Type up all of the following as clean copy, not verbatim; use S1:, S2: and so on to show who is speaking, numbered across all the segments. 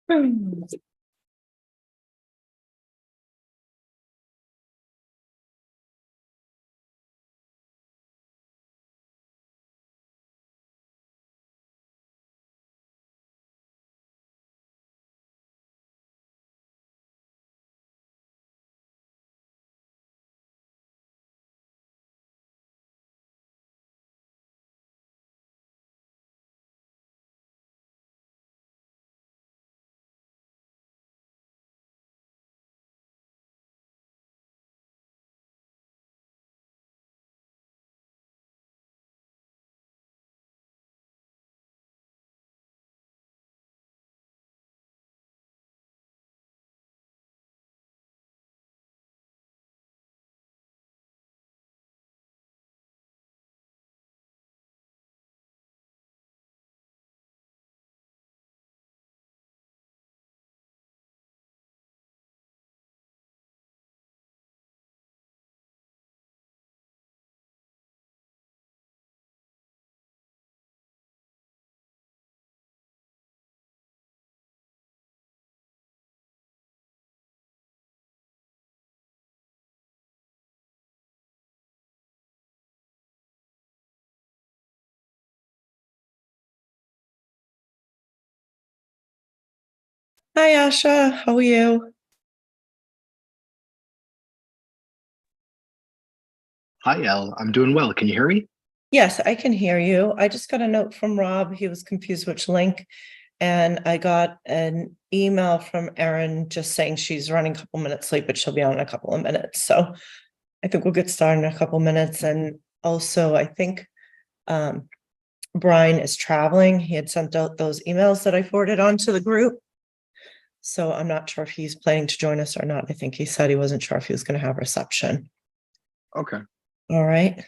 S1: Hi, Asha. How are you?
S2: Hi, Elle. I'm doing well. Can you hear me?
S1: Yes, I can hear you. I just got a note from Rob. He was confused which link. And I got an email from Erin just saying she's running a couple minutes late, but she'll be on in a couple of minutes. So I think we'll get started in a couple minutes. And also, I think Brian is traveling. He had sent out those emails that I forwarded on to the group. So I'm not sure if he's planning to join us or not. I think he said he wasn't sure if he was going to have reception.
S2: Okay.
S1: All right.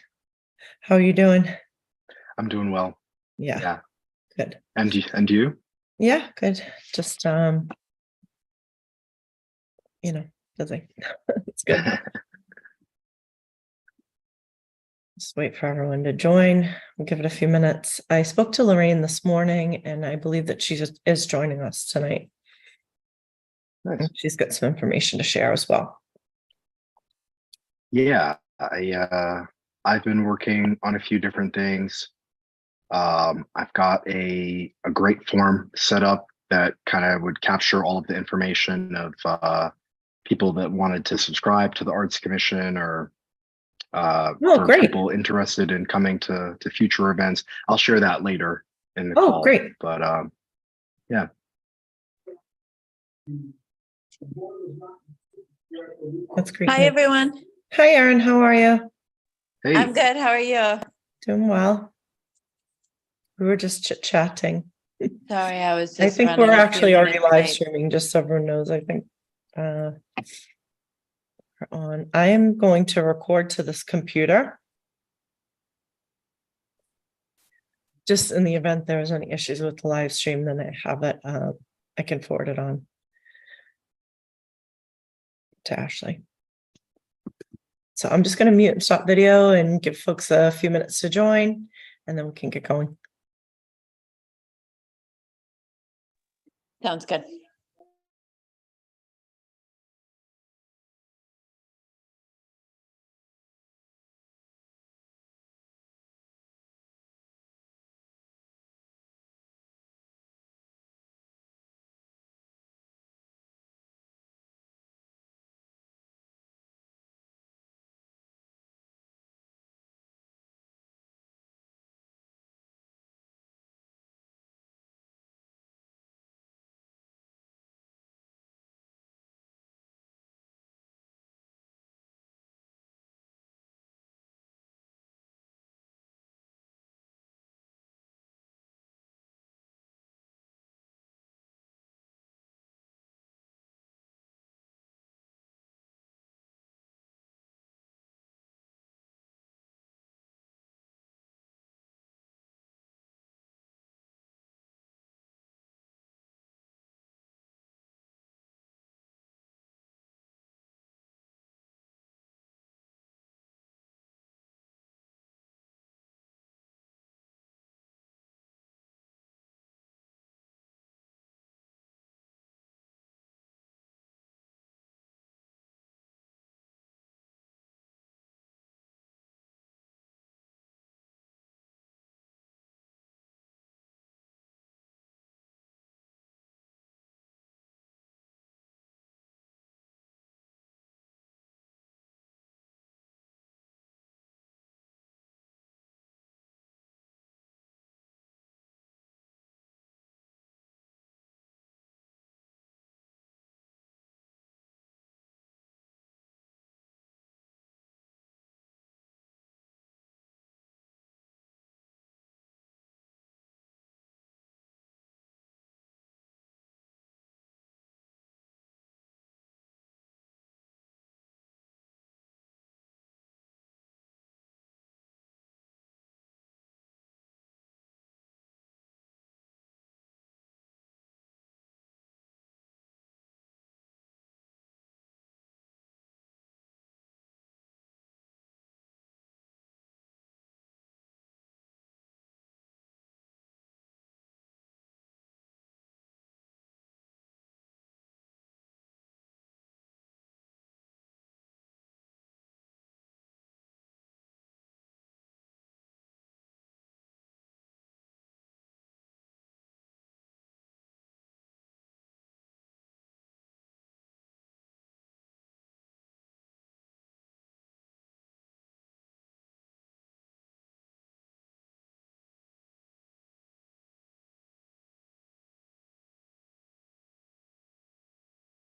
S1: How are you doing?
S2: I'm doing well.
S1: Yeah,
S2: Yeah.
S1: good.
S2: And you?
S1: Yeah, good. Just busy. It's good. Just wait for everyone to join. We'll give it a few minutes. I spoke to Lorraine this morning, and I believe that she just is joining us tonight.
S2: Nice.
S1: And she's got some information to share as well.
S2: Yeah, I've been working on a few different things. I've got a great form set up that kind of would capture all of the information of people that wanted to subscribe to the Arts Commission or
S1: Oh,
S2: for
S1: great.
S2: people interested in coming to future events. I'll share that later in the
S1: Oh,
S2: call.
S1: great.
S2: But yeah.
S1: That's great.
S3: Hi, everyone.
S1: Hi, Erin. How are you?
S2: Hey.
S3: I'm good. How are you?
S1: Doing well. We were just chit-chatting.
S3: Sorry, I was
S1: I
S3: just
S1: think
S3: running
S1: we're
S3: a few
S1: actually already
S3: minutes
S1: live
S3: late.
S1: streaming, just so everyone knows. I think we're on. I am going to record to this computer. Just in the event there was any issues with the live stream, then I have it. I can forward it on to Ashley. So I'm just going to mute and stop video and give folks a few minutes to join, and then we can get going.
S3: Sounds good.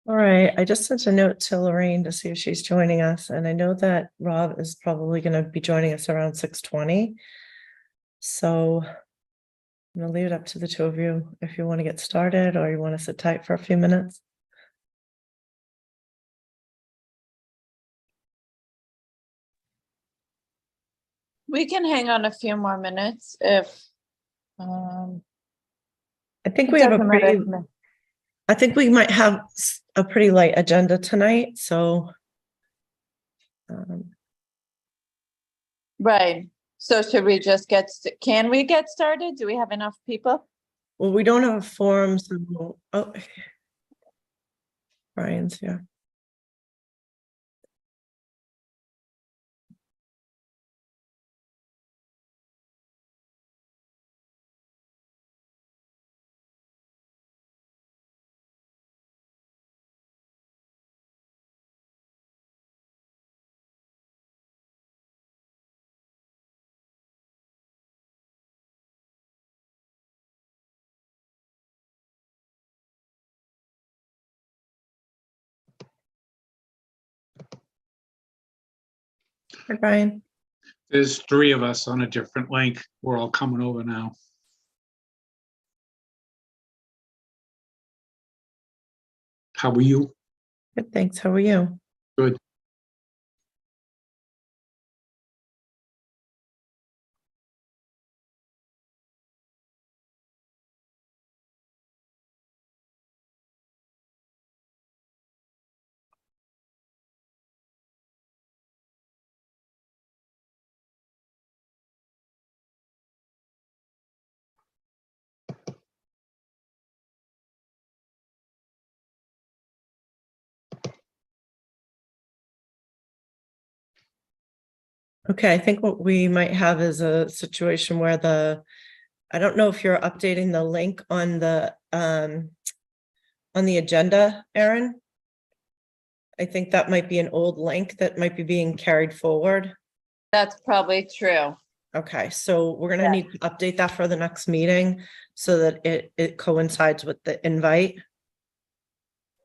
S1: All right, I just sent a note to Lorraine to see if she's joining us, and I know that Rob is probably gonna be joining us around 6:20. So I'm gonna leave it up to the two of you if you want to get started or you want to sit tight for a few minutes.
S3: We can hang on a few more minutes if,
S1: I think
S3: it
S1: we have a
S3: doesn't matter
S1: pretty,
S3: to me.
S1: I think we might have a pretty light agenda tonight, so.
S3: Right. So should we just can we get started? Do we have enough people?
S1: Well, we don't have a forum, so, oh. Brian's here. Hi, Brian.
S4: There's three of us on a different link. We're all coming over now. How are you?
S1: Good, thanks. How are you?
S4: Good.
S1: Okay, I think what we might have is a situation where I don't know if you're updating the link on the agenda, Erin. I think that might be an old link that might be being carried forward.
S3: That's probably true.
S1: Okay, so we're gonna
S3: Yeah.
S1: need to update that for the next meeting so that it coincides with the invite.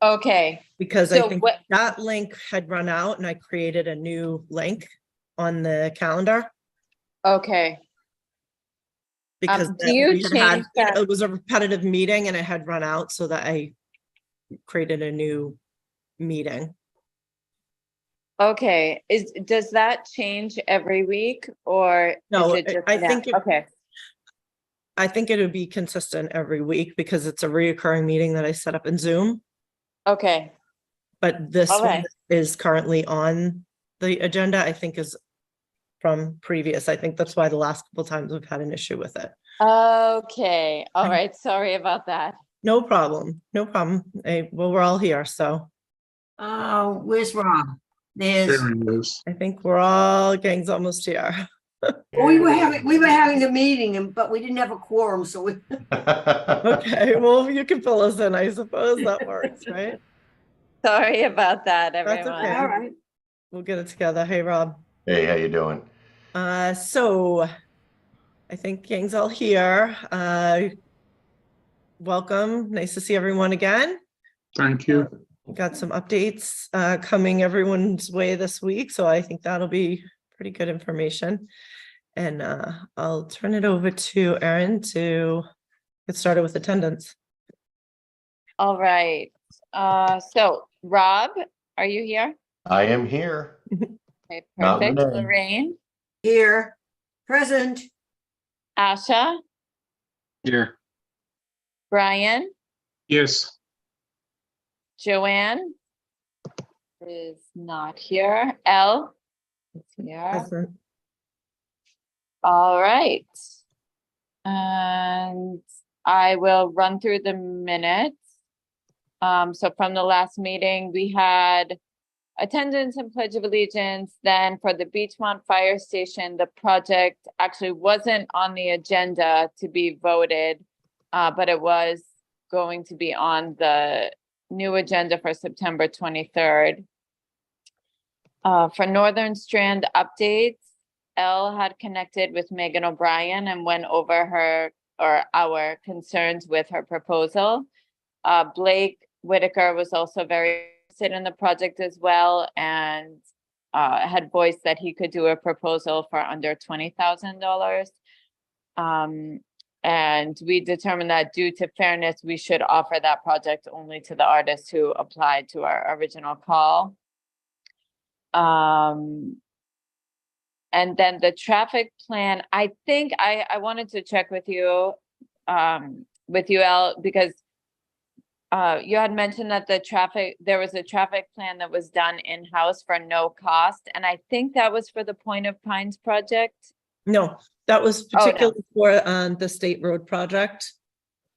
S3: Okay,
S1: Because I
S3: So
S1: think
S3: what-
S1: that link had run out and I created a new link on the calendar.
S3: okay.
S1: Because
S3: Do you
S1: we had
S3: change that?
S1: it was a repetitive meeting and it had run out, so that I created a new meeting.
S3: Okay, does that change every week or
S1: No,
S3: is it just
S1: I
S3: now?
S1: think
S3: Okay,
S1: I think it would be consistent every week because it's a reoccurring meeting that I set up in Zoom.
S3: okay,
S1: But this
S3: all
S1: one
S3: right.
S1: is currently on the agenda, I think is from previous. I think that's why the last couple times we've had an issue with it.
S3: Okay, all right, sorry about that.
S1: No problem, no problem. Well, we're all here, so
S5: Oh, where's Rob? There's,
S4: There it is.
S1: I think we're all, gang's almost here.
S5: we were having a meeting but we didn't have a quorum, so we.
S1: Okay, well, you can fill us in, I suppose that works, right?
S3: Sorry about that,
S1: That's
S3: everyone.
S1: okay.
S5: All right.
S1: We'll get it together. Hey, Rob.
S6: Hey, how you doing?
S1: So I think gang's all here. Welcome. Nice to see everyone again.
S4: Thank you.
S1: Got some updates coming everyone's way this week, so I think that'll be pretty good information. And I'll turn it over to Erin to get started with attendance.
S3: All right, so Rob, are you here?
S6: I am here.
S3: Okay,
S6: Not
S3: perfect.
S6: Renee.
S3: Lorraine,
S5: Here, present.
S3: Asha,
S2: Here.
S3: Brian,
S4: Yes,
S3: Joanne is not here. Elle is here.
S1: Present.
S3: All right. And I will run through the minutes. So from the last meeting, we had attendance and pledge of allegiance. Then for the Beachmont Fire Station, the project actually wasn't on the agenda to be voted, but it was going to be on the new agenda for September 23rd. For Northern Strand updates, Elle had connected with Megan O'Brien and went over our concerns with her proposal. Blake Whitaker was also very interested in the project as well and had voiced that he could do a proposal for under $20,000. And we determined that due to fairness, we should offer that project only to the artists who applied to our original call. And then the traffic plan, I think I wanted to check with you, Elle, because you had mentioned that there was a traffic plan that was done in-house for no cost, and I think that was for the Point of Pines project.
S1: No, that was
S3: Oh, no.
S1: particularly for the state road project.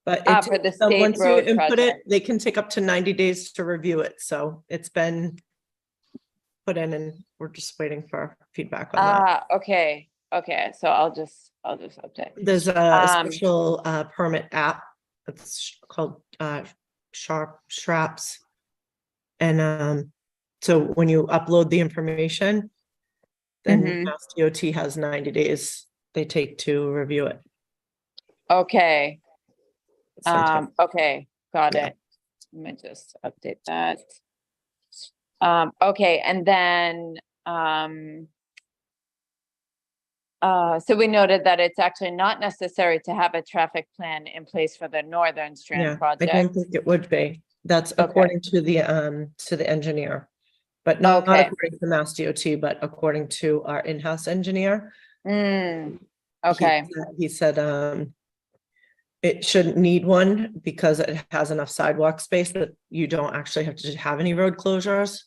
S1: But it
S3: For the
S1: takes them-
S3: state
S1: once you
S3: road
S1: input it,
S3: project.
S1: they can take up to 90 days to review it. So it's been put in and we're just waiting for feedback on that.
S3: Okay, so I'll just update.
S1: There's a
S3: Um,
S1: special permit app. It's called Shraps. And so when you upload the information, then
S3: Mhm.
S1: Mass DOT has 90 days they take to review it.
S3: Okay,
S1: So
S3: okay, got
S1: Yeah.
S3: it. Let me just update that. Okay, and then, so we noted that it's actually not necessary to have a traffic plan in place for the Northern
S1: yeah,
S3: Strand
S1: I don't
S3: project.
S1: think it would be. That's
S3: Okay.
S1: according to the engineer. But not
S3: Okay.
S1: according to Mass DOT, but according to our in-house engineer.
S3: Okay,
S1: He said, it shouldn't need one because it has enough sidewalk space that you don't actually have to have any road closures.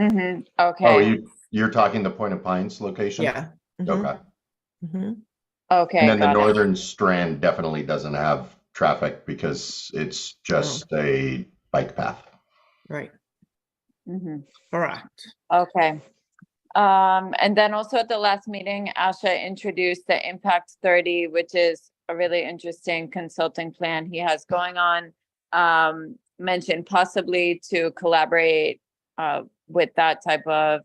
S3: oh,
S6: Oh, you're talking the Point of Pines location?
S1: Yeah. Mhm,
S6: Okay.
S1: mhm.
S3: okay,
S6: And then the
S3: got it.
S6: Northern Strand definitely doesn't have traffic because it's just a bike path.
S1: Right,
S3: Mhm.
S1: correct.
S3: Okay. And then also at the last meeting, Asha introduced the Impact 30, which is a really interesting consulting plan he has going on. Mentioned possibly to collaborate with that type of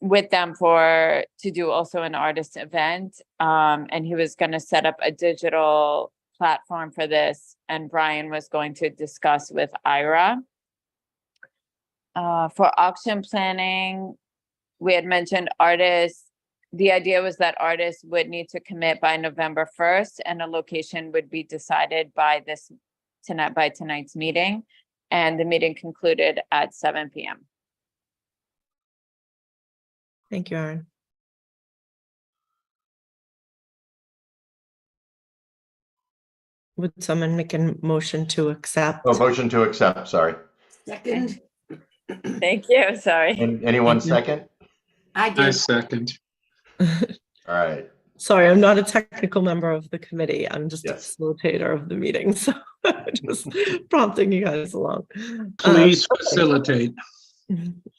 S3: with them to do also an artist event. And he was going to set up a digital platform for this, and Brian was going to discuss with Ira. For auction planning, we had mentioned artists. The idea was that artists would need to commit by November 1st, and a location would be decided by tonight's meeting. And the meeting concluded at 7 p.m.
S1: Thank you, Aaron. Would someone make a motion to accept?
S6: Oh, motion to accept, sorry.
S5: Second,
S3: Thank you. Sorry.
S6: Anyone
S1: Thank you.
S6: second?
S5: I
S4: I
S5: did.
S4: second.
S6: All right.
S1: Sorry, I'm not a technical member of the committee. I'm just a
S6: Yes.
S1: facilitator of the meeting, so just prompting you guys along.
S4: Please
S1: Okay.
S4: facilitate.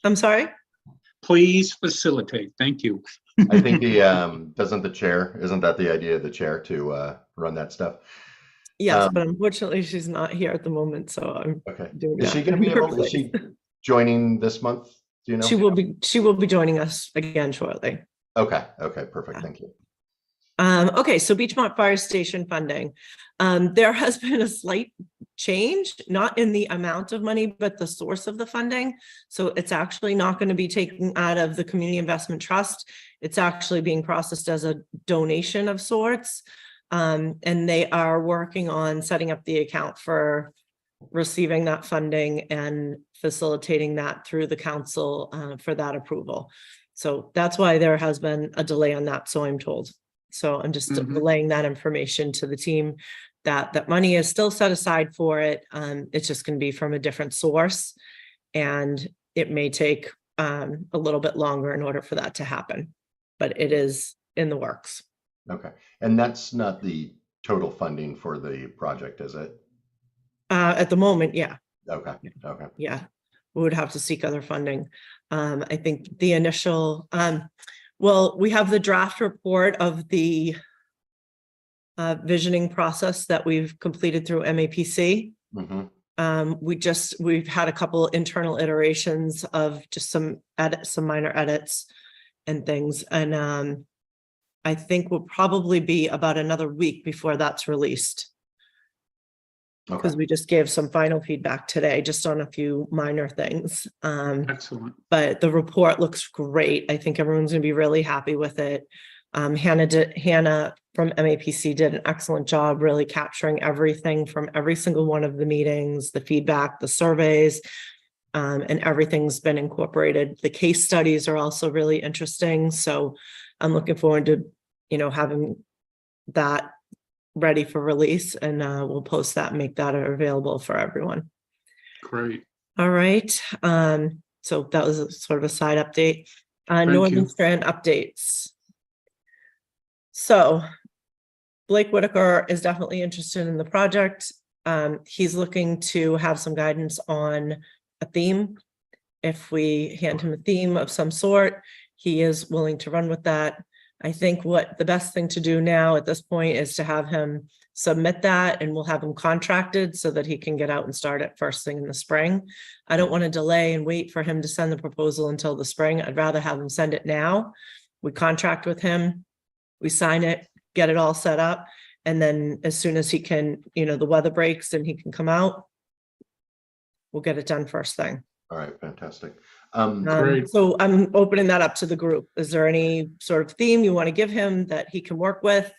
S1: I'm sorry?
S4: Please facilitate. Thank you.
S6: I think isn't that the idea of the chair to run that stuff?
S1: Yes, but unfortunately she's not here at the moment, so I'm
S6: Okay.
S1: doing
S6: Is
S1: that
S6: she going
S1: in
S6: to be
S1: her
S6: able, is she
S1: place.
S6: joining this month? Do you know?
S1: She will be joining us again shortly.
S6: Okay. Okay. Perfect. Thank you.
S1: Okay, so Beachmont Fire Station funding. There has been a slight change, not in the amount of money, but the source of the funding. So it's actually not going to be taken out of the Community Investment Trust. It's actually being processed as a donation of sorts. And they are working on setting up the account for receiving that funding and facilitating that through the council for that approval. So that's why there has been a delay on that, so I'm told. So I'm just
S4: Mhm.
S1: relaying that information to the team that money is still set aside for it. It's just going to be from a different source, and it may take a little bit longer in order for that to happen, but it is in the works.
S6: Okay. And that's not the total funding for the project, is it?
S1: At the moment, yeah.
S6: Okay. Okay.
S1: Yeah, we would have to seek other funding. I think the initial, well, we have the draft report of the visioning process that we've completed through MAPC.
S6: Mm-hmm.
S1: We've had a couple internal iterations of just some minor edits and things. And I think will probably be about another week before that's released. because
S6: Okay.
S1: we just gave some final feedback today, just on a few minor things.
S4: Excellent.
S1: But the report looks great. I think everyone's gonna be really happy with it. Hannah from MAPC did an excellent job really capturing everything from every single one of the meetings, the feedback, the surveys, and everything's been incorporated. The case studies are also really interesting. So I'm looking forward to, having that ready for release, and we'll post that and make that available for everyone.
S4: Great.
S1: All right. So that was a sort of a side update.
S4: Thank
S1: Northern
S4: you.
S1: Strand updates. So Blake Whitaker is definitely interested in the project. He's looking to have some guidance on a theme. If we hand him a theme of some sort, he is willing to run with that. I think what the best thing to do now at this point is to have him submit that, and we'll have him contracted so that he can get out and start it first thing in the spring. I don't want to delay and wait for him to send the proposal until the spring. I'd rather have him send it now. We contract with him, we sign it, get it all set up, and then as soon as he can, the weather breaks and he can come out, we'll get it done first thing.
S6: All right, fantastic.
S4: Great.
S1: So I'm opening that up to the group. Is there any sort of theme you want to give him that he can work with?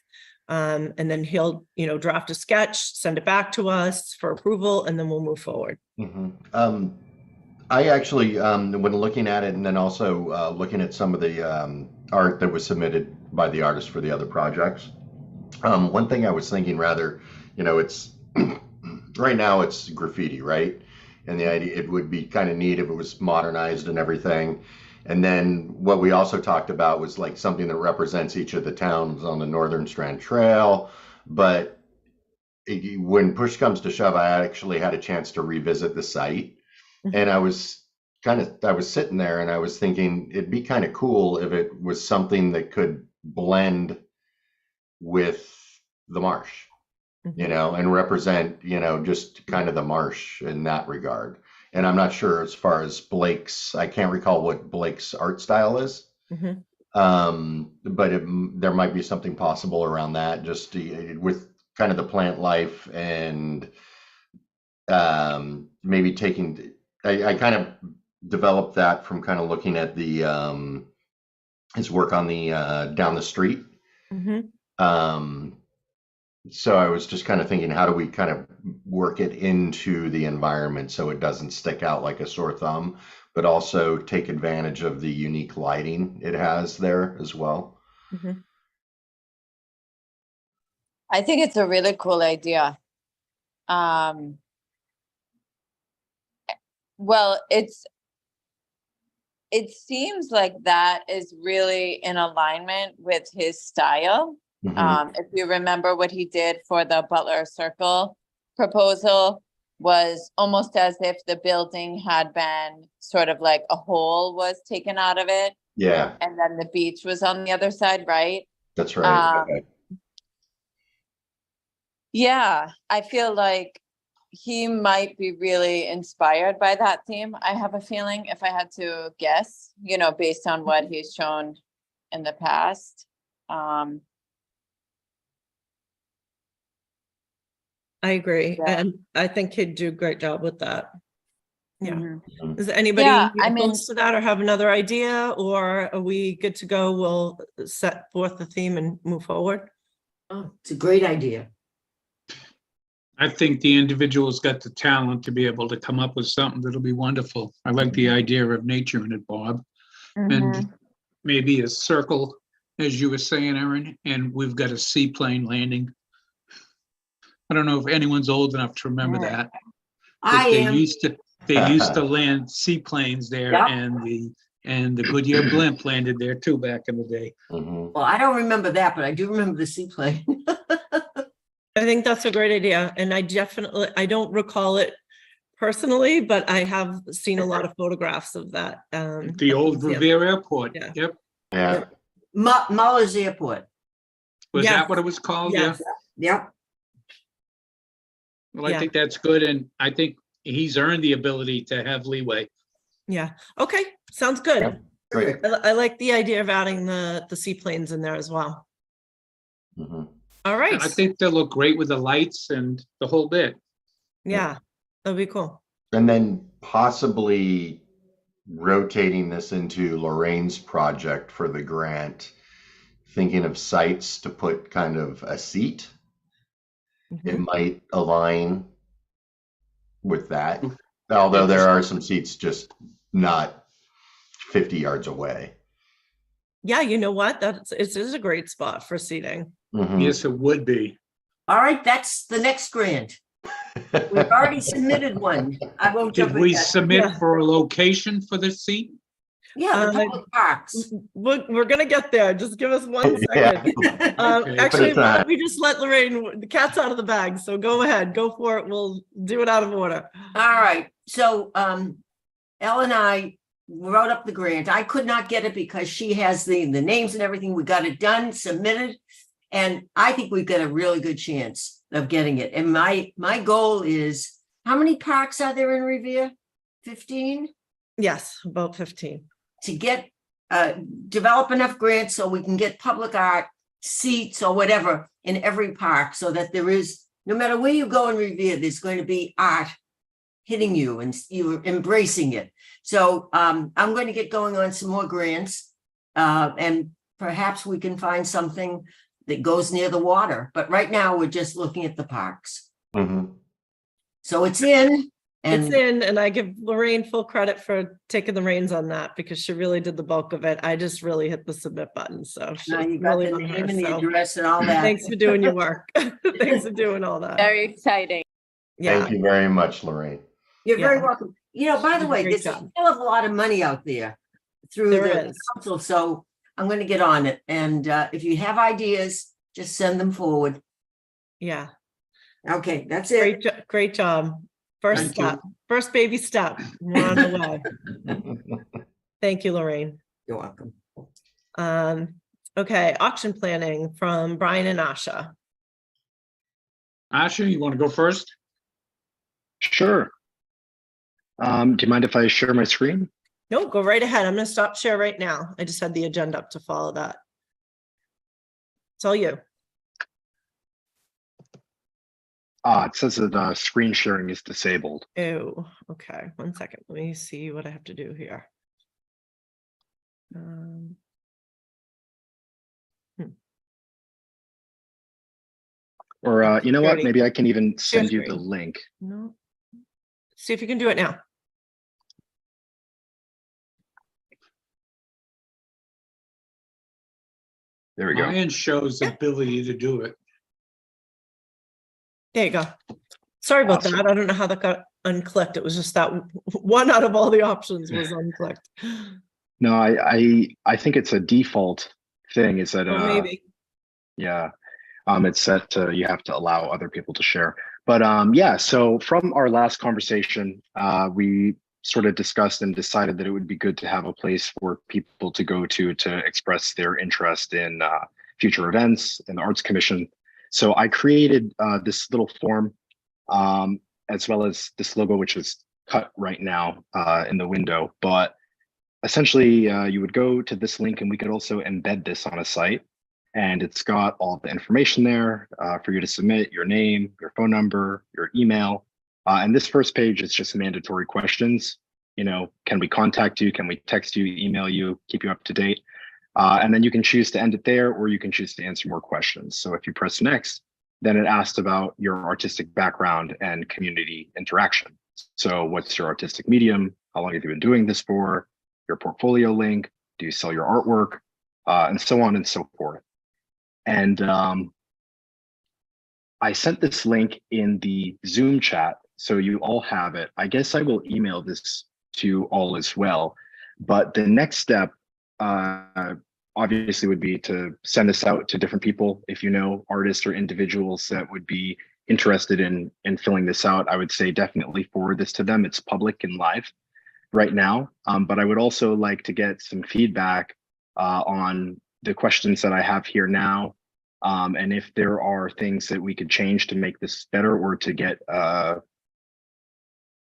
S1: And then he'll, draft a sketch, send it back to us for approval, and then we'll move forward.
S6: I actually, when looking at it and then also looking at some of the art that was submitted by the artists for the other projects, one thing I was thinking rather, it's right now it's graffiti, right? And the idea, it would be kind of neat if it was modernized and everything. And then what we also talked about was like something that represents each of the towns on the Northern Strand Trail. But when push comes to shove, I actually had a chance to revisit the site. And I was sitting there and I was thinking it'd be kind of cool if it was something that could blend with the marsh, and represent, just kind of the marsh in that regard. And I'm not sure as far as I can't recall what Blake's art style is. But there might be something possible around that, just with kind of the plant life and maybe taking, I kind of developed that from kind of looking at his work on the down the street. So I was just kind of thinking, how do we kind of work it into the environment so it doesn't stick out like a sore thumb, but also take advantage of the unique lighting it has there as well.
S3: I think it's a really cool idea. Well, it seems like that is really in alignment with his style. If you remember what he did for the Butler Circle proposal, was almost as if the building had been sort of like a hole was taken out of it.
S6: Yeah.
S3: And then the beach was on the other side, right?
S6: That's right. Okay.
S3: Yeah, I feel like he might be really inspired by that theme. I have a feeling, if I had to guess, based on what he's shown in the past.
S1: I agree.
S3: Yeah.
S1: And I think he'd do a great job with that. Yeah.
S3: Mhm.
S1: Is anybody
S3: Yeah, I mean-
S1: opposed to that or have another idea, or are we good to go? We'll set forth the theme and move forward.
S5: Oh, it's a great idea.
S4: I think the individual's got the talent to be able to come up with something that'll be wonderful. I like the idea of nature in it, Bob. And maybe a circle, as you were saying, Erin, and we've got a seaplane landing. I don't know if anyone's old enough to remember
S3: Yeah.
S4: that.
S5: I
S4: They
S5: am.
S4: used to land seaplanes there,
S5: Yep.
S4: and the Goodyear blimp landed there too back in the day.
S6: Mhm.
S5: Well, I don't remember that, but I do remember the seaplane.
S1: I think that's a great idea. And I don't recall it personally, but I have seen a lot of photographs of that.
S4: The old
S1: yeah.
S4: Revere Airport.
S1: Yeah.
S4: Yep.
S6: Yeah.
S5: Muller's Airport.
S4: Was
S1: Yes.
S4: that what it was called?
S1: Yes.
S4: Yeah.
S5: Yep.
S4: Well, I
S1: Yeah.
S4: think that's good. And I think he's earned the ability to have leeway.
S1: Yeah. Okay. Sounds good.
S6: Yep. Great.
S1: I like the idea of adding the seaplanes in there as well.
S6: Mhm.
S1: All right.
S4: And I think they'll look great with the lights and the whole bit.
S1: Yeah, that'd be cool.
S6: And then possibly rotating this into Lorraine's project for the grant, thinking of sites to put kind of a seat. It
S1: Mhm.
S6: might align with that, although there are some seats just not 50 yards away.
S1: Yeah, you know what? It is a great spot for seating.
S6: Mhm.
S4: Yes, it would be.
S5: All right, that's the next grant. We've already submitted one. I won't jump
S4: Did we
S5: ahead.
S4: submit
S1: Yeah.
S4: for a location for the seat?
S5: Yeah, the public parks.
S1: We're gonna get there. Just give us 1
S6: Yeah.
S1: second.
S4: Okay.
S1: Actually,
S6: Put it aside.
S1: let me just let Lorraine, the cat's out of the bag, so go ahead, go for it. We'll do it out of order.
S5: All right, so Elle and I wrote up the grant. I could not get it because she has the names and everything. We got it done, submitted, and I think we've got a really good chance of getting it. And my goal is, how many parks are there in Revere? 15?
S1: Yes, about 15.
S5: To get develop enough grants so we can get public art seats or whatever in every park, so that there is, no matter where you go in Revere, there's going to be art hitting you and you're embracing it. So I'm going to get going on some more grants, and perhaps we can find something that goes near the water. But right now we're just looking at the parks.
S6: Mhm.
S5: So it's in.
S1: It's
S5: And
S1: in, and I give Lorraine full credit for taking the reins on that because she really did the bulk of it. I just really hit the submit button, so
S5: now
S1: she's
S5: you got
S1: really
S5: the
S1: on her,
S5: name and the
S1: so
S5: address and all that.
S1: thanks for doing your work. Thanks for doing all that.
S3: Very exciting.
S1: Yeah,
S6: Thank you very much, Lorraine.
S5: You're very
S1: Yeah.
S5: welcome. You know, by the
S1: You did a
S5: way,
S1: great
S5: there's a
S1: job.
S5: hell of a lot of money out there through
S1: There
S5: the
S1: is.
S5: council, so I'm going to get on it. And if you have ideas, just send them forward.
S1: Yeah,
S5: Okay, that's it.
S1: great job. First
S4: Thank you.
S1: step, first baby step. We're on the way. Thank you, Lorraine.
S5: You're welcome.
S1: Okay, auction planning from Brian and Asha.
S4: Asha, you want to go first?
S2: Sure. Do you mind if I share my screen?
S1: No, go right ahead. I'm gonna stop share right now. I just had the agenda up to follow that. It's all you.
S2: It says that screen sharing is disabled.
S1: Oh, okay. 1 second. Let me see what I have to do here.
S2: Or you know what?
S1: Security.
S2: Maybe I can even send you the
S1: screen.
S2: link.
S1: No. See if you can do it now.
S2: There we go.
S4: Ryan shows the ability to do it.
S1: There you go. Sorry about
S2: Awesome.
S1: that. I don't know how that got unclicked. It was just that one out of all the options was unclicked.
S2: No, I think it's a default thing. Is that
S1: Or maybe.
S2: yeah, it's set to, you have to allow other people to share. But yeah, so from our last conversation, we sort of discussed and decided that it would be good to have a place for people to go to express their interest in future events and the Arts Commission. So I created this little form, as well as this logo, which is cut right now in the window. But essentially, you would go to this link, and we could also embed this on a site. And it's got all the information there for you to submit: your name, your phone number, your email. And this first page is just mandatory questions. You know, can we contact you? Can we text you, email you, keep you up to date? And then you can choose to end it there, or you can choose to answer more questions. So if you press next, then it asks about your artistic background and community interaction. So what's your artistic medium? How long have you been doing this for? Your portfolio link? Do you sell your artwork? And so on and so forth. And I sent this link in the Zoom chat, so you all have it. I guess I will email this to all as well. But the next step obviously would be to send this out to different people. If you know artists or individuals that would be interested in filling this out, I would say definitely forward this to them. It's public and live right now. But I would also like to get some feedback on the questions that I have here now, and if there are things that we could change to make this better or to get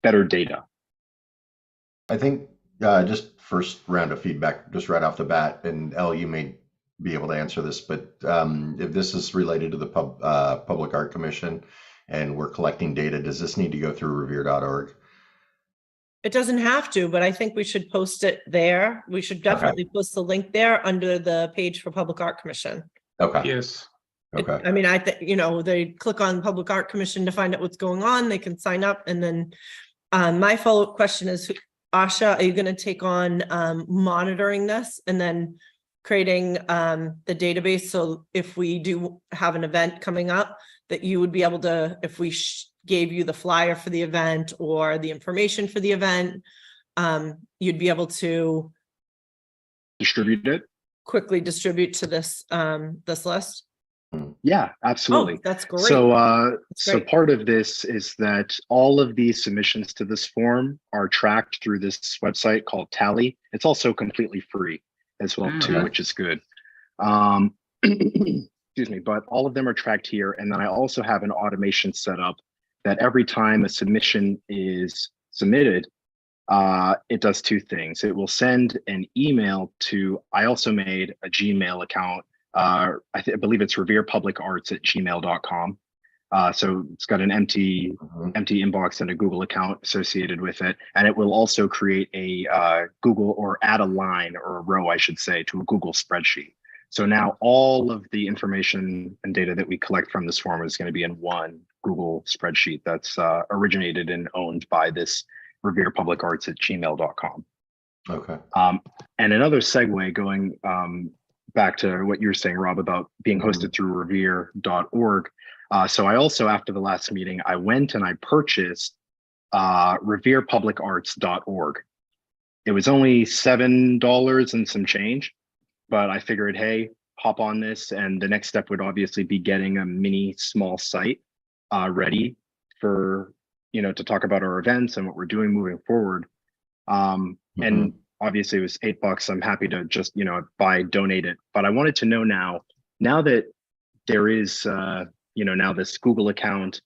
S2: better data.
S6: I think just first round of feedback, just right off the bat, and Elle, you may be able to answer this, but if this is related to the Public Art Commission, and we're collecting data, does this need to go through revere.org?
S1: It doesn't have to, but I think we should post it there. We should definitely post the link there under the page for Public Art Commission.
S6: Okay,
S4: Yes.
S6: okay.
S1: I mean, I think, they click on Public Art Commission to find out what's going on. They can sign up. And then my follow-up question is, Asha, are you going to take on monitoring this and then creating the database? So if we do have an event coming up, that you would be able to, if we gave you the flyer for the event or the information for the event, you'd be able to
S2: Distribute it.
S1: quickly distribute to this list.
S2: Yeah,
S1: Oh,
S2: absolutely.
S1: that's great.
S2: So
S1: great.
S2: part of this is that all of these submissions to this form are tracked through this website called Tally. It's also completely free as well too,
S6: Okay.
S2: which is good. Excuse me, but all of them are tracked here. And then I also have an automation set up that every time a submission is submitted, it does two things. It will send an email to, I also made a Gmail account. I believe it's reverepublicarts@gmail.com. So it's got an empty inbox and a Google account associated with it. And it will also create a Google, or add a line or a row, I should say, to a Google spreadsheet. So now all of the information and data that we collect from this form is going to be in one Google spreadsheet that's originated and owned by this reverepublicarts@gmail.com.
S6: Okay.
S2: And another segue going back to what you were saying, Rob, about being hosted through revere.org. So I also, after the last meeting, I went and I purchased reverepublicarts.org. It was only $7 and some change, but I figured, hey, hop on this. And the next step would obviously be getting a mini small site ready for, to talk about our events and what we're doing moving forward. And obviously it was $8. I'm happy to just, donate it. But I wanted to know now that there is, now this Google account,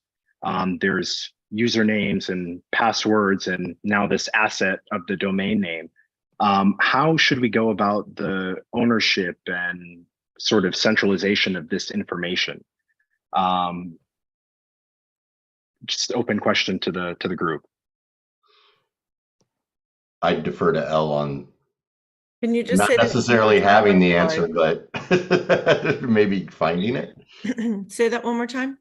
S2: there's usernames and passwords, and now this asset of the domain name. How should we go about the ownership and sort of centralization of this information? Just open question to the group.
S6: I defer to Elle on
S1: Can you just
S6: not
S1: say that
S6: necessarily
S1: one more time?
S6: having the
S1: I'm
S6: answer, but maybe finding it.
S1: sorry. Say that one more time.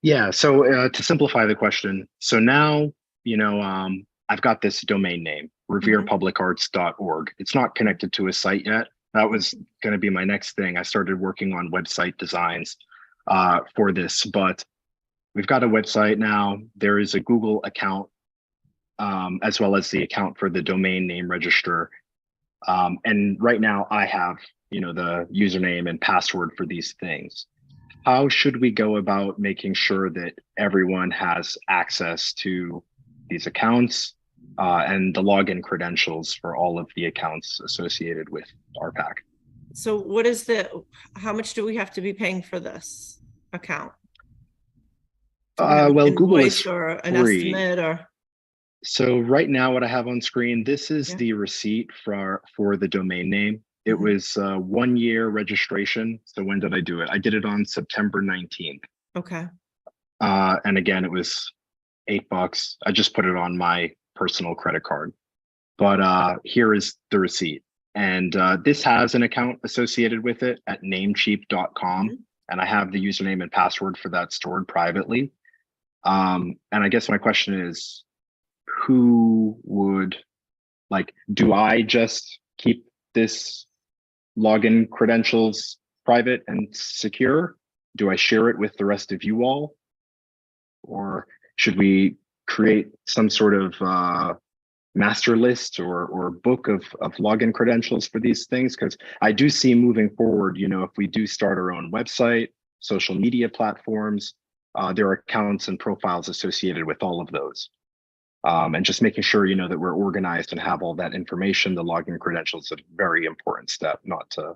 S2: Yeah, so to simplify the question, so now, I've got this domain name, reverepublicarts.org. It's not connected to a site yet. That was going to be my next thing. I started working on website designs for this, but we've got a website now. There is a Google account, as well as the account for the domain name register. And right now I have, the username and password for these things. How should we go about making sure that everyone has access to these accounts and the login credentials for all of the accounts associated with RPAC?
S1: So how much do we have to be paying for this account?
S2: Well, Google is
S1: Invoice or an
S2: free.
S1: estimate or?
S2: So right now what I have on screen, this is
S1: Yeah.
S2: the receipt for the domain name. It
S1: Mhm.
S2: was 1 year registration. So when did I do it? I did it on September 19th.
S1: Okay.
S2: And again, it was $8. I just put it on my personal credit card. But here is the receipt. And this has an account associated with it at namecheap.com.
S1: Mhm.
S2: And I have the username and password for that stored privately. And I guess my question is, who would, do I just keep this login credentials private and secure? Do I share it with the rest of you all? Or should we create some sort of master list or book of login credentials for these things? Because I do see moving forward, if we do start our own website, social media platforms, there are accounts and profiles associated with all of those. And just making sure, that we're organized and have all that information. The login credentials is a very important step, not to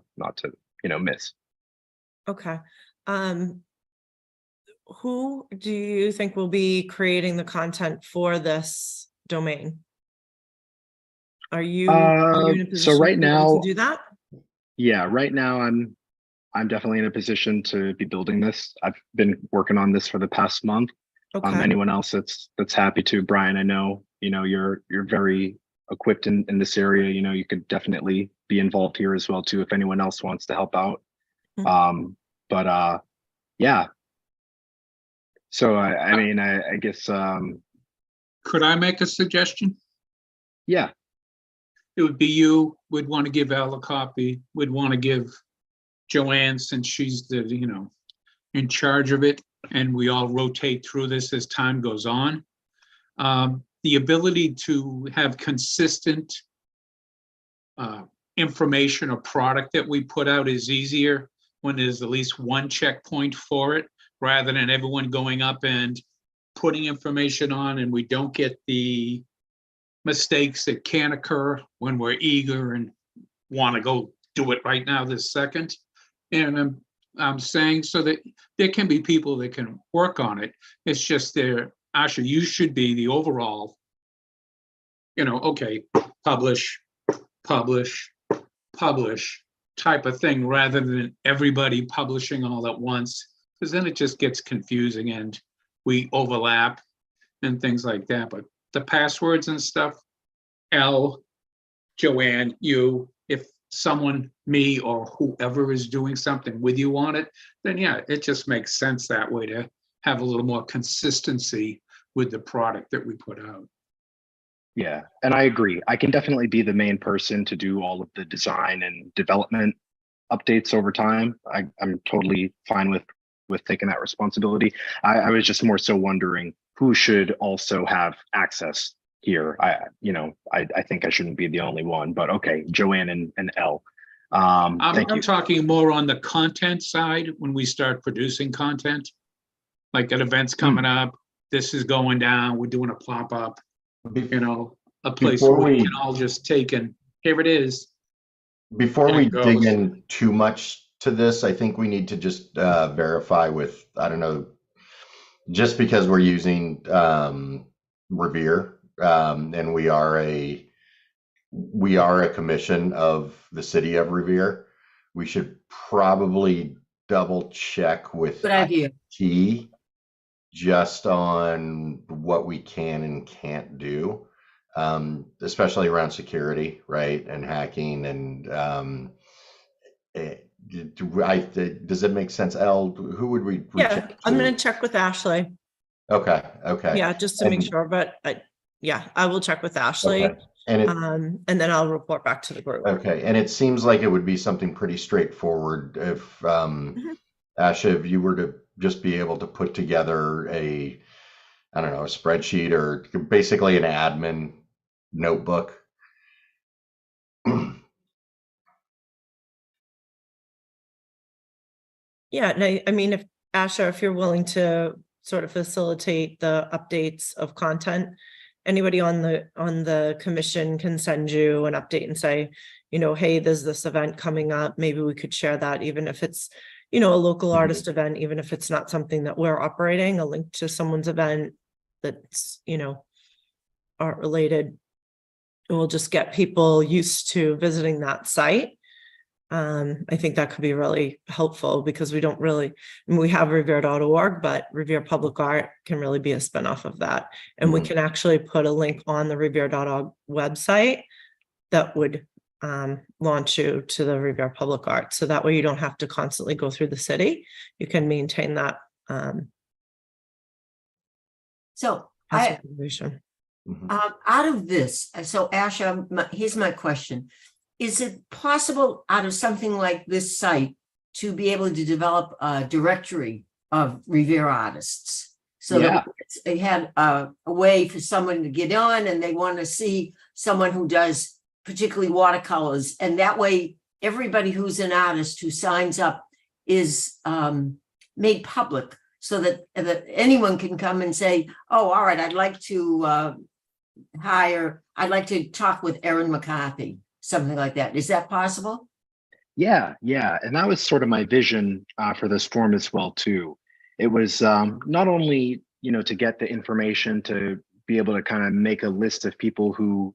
S2: miss.
S1: Okay. Who do you think will be creating the content for this domain? Are you in a position
S2: So right
S1: to be able
S2: now,
S1: to do that?
S2: yeah, right now I'm definitely in a position to be building this. I've been working on this for the past month.
S1: Okay.
S2: Anyone else that's happy to. Brian, I know, you're very equipped in this area. You could definitely be involved here as well too, if anyone else wants to help out. But yeah. So I mean, I guess
S4: Could I make a suggestion?
S2: yeah.
S4: It would be you, would want to give Al a copy, would want to give Joanne, since she's the, in charge of it, and we all rotate through this as time goes on. The ability to have consistent information or product that we put out is easier when there's at least one checkpoint for it, rather than everyone going up and putting information on, and we don't get the mistakes that can occur when we're eager and want to go do it right now this second. And I'm saying so that there can be people that can work on it. It's just there, Asha, you should be the overall, okay, publish type of thing, rather than everybody publishing all at once, because then it just gets confusing and we overlap and things like that. But the passwords and stuff, L, Joanne, you, if someone, me, or whoever is doing something with you on it, then yeah, it just makes sense that way to have a little more consistency with the product that we put out.
S2: Yeah, and I agree. I can definitely be the main person to do all of the design and development updates over time. I'm totally fine with taking that responsibility. I was just more so wondering who should also have access here. I think I shouldn't be the only one, but okay, Joanne and Elle. Thank
S4: I'm
S2: you.
S4: talking more on the content side when we start producing content, like at events coming up, this is going down, we're doing a pop-up, a place
S6: Before
S4: where we
S6: we-
S4: can all just take and here it is.
S6: Before
S4: There
S6: we
S4: it goes.
S6: dig in too much to this, I think we need to just verify with, I don't know, just because we're using Revere, and we are a commission of the city of Revere, we should probably double check with
S5: Good idea.
S6: IT just on what we can and can't do, especially around security, right? And hacking and does it make sense? Elle, who would we reach
S1: Yeah,
S6: out
S1: I'm
S6: to?
S1: gonna check with Ashley.
S6: Okay.
S1: Yeah, just to make
S6: And-
S1: sure, but I will check with Ashley.
S6: Okay. And
S1: And then I'll report back to the group.
S6: okay, and it seems like it would be something pretty straightforward if Asha, if you were to just be able to put together a spreadsheet or basically an admin notebook.
S1: Yeah, no, I mean, if Asha, if you're willing to sort of facilitate the updates of content, anybody on the commission can send you an update and say, hey, there's this event coming up. Maybe we could share that, even if it's, a local artist event, even if it's not something that we're operating, a link to someone's event that's, art related. It will just get people used to visiting that site. I think that could be really helpful because we don't really, we have revere.org, but Revere Public Art can really be a spinoff of that. And we can actually put a link on the revere.org website that would launch you to the Revere Public Art. So that way you don't have to constantly go through the city. You can maintain that
S5: So
S1: as information.
S5: out of this, so Asha, here's my question. Is it possible out of something like this site to be able to develop a directory of Revere artists? So that they had a way for someone to get on and they want to see someone who does particularly watercolors. And that way, everybody who's an artist who signs up is made public so that anyone can come and say, oh, all right, I'd like to talk with Erin McCarthy. Something like that. Is that possible?
S2: Yeah. And that was sort of my vision for this form as well, too. It was not only, to get the information to be able to kind of make a list of people who,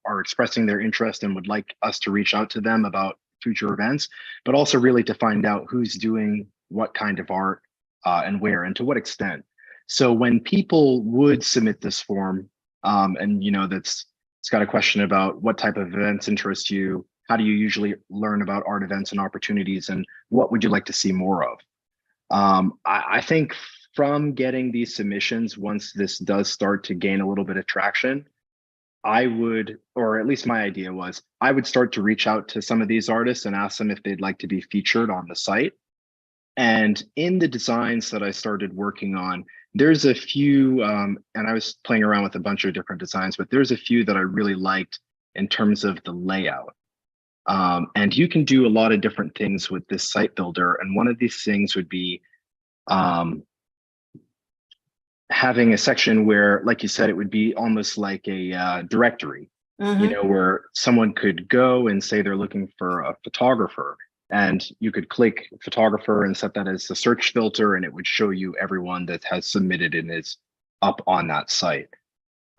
S2: are expressing their interest and would like us to reach out to them about future events, but also really to find out who's doing what kind of art and where and to what extent. So when people would submit this form, and it's got a question about what type of events interest you, how do you usually learn about art events and opportunities, and what would you like to see more of? I think from getting these submissions, once this does start to gain a little bit of traction, I would, or at least my idea was, I would start to reach out to some of these artists and ask them if they'd like to be featured on the site. And in the designs that I started working on, there's a few, and I was playing around with a bunch of different designs, but there's a few that I really liked in terms of the layout. And you can do a lot of different things with this site builder. And one of these things would be having a section where, like you said, it would be almost like a directory, where someone could go and say they're looking for a photographer, and you could click photographer and set that as the search filter, and it would show you everyone that has submitted and is up on that site.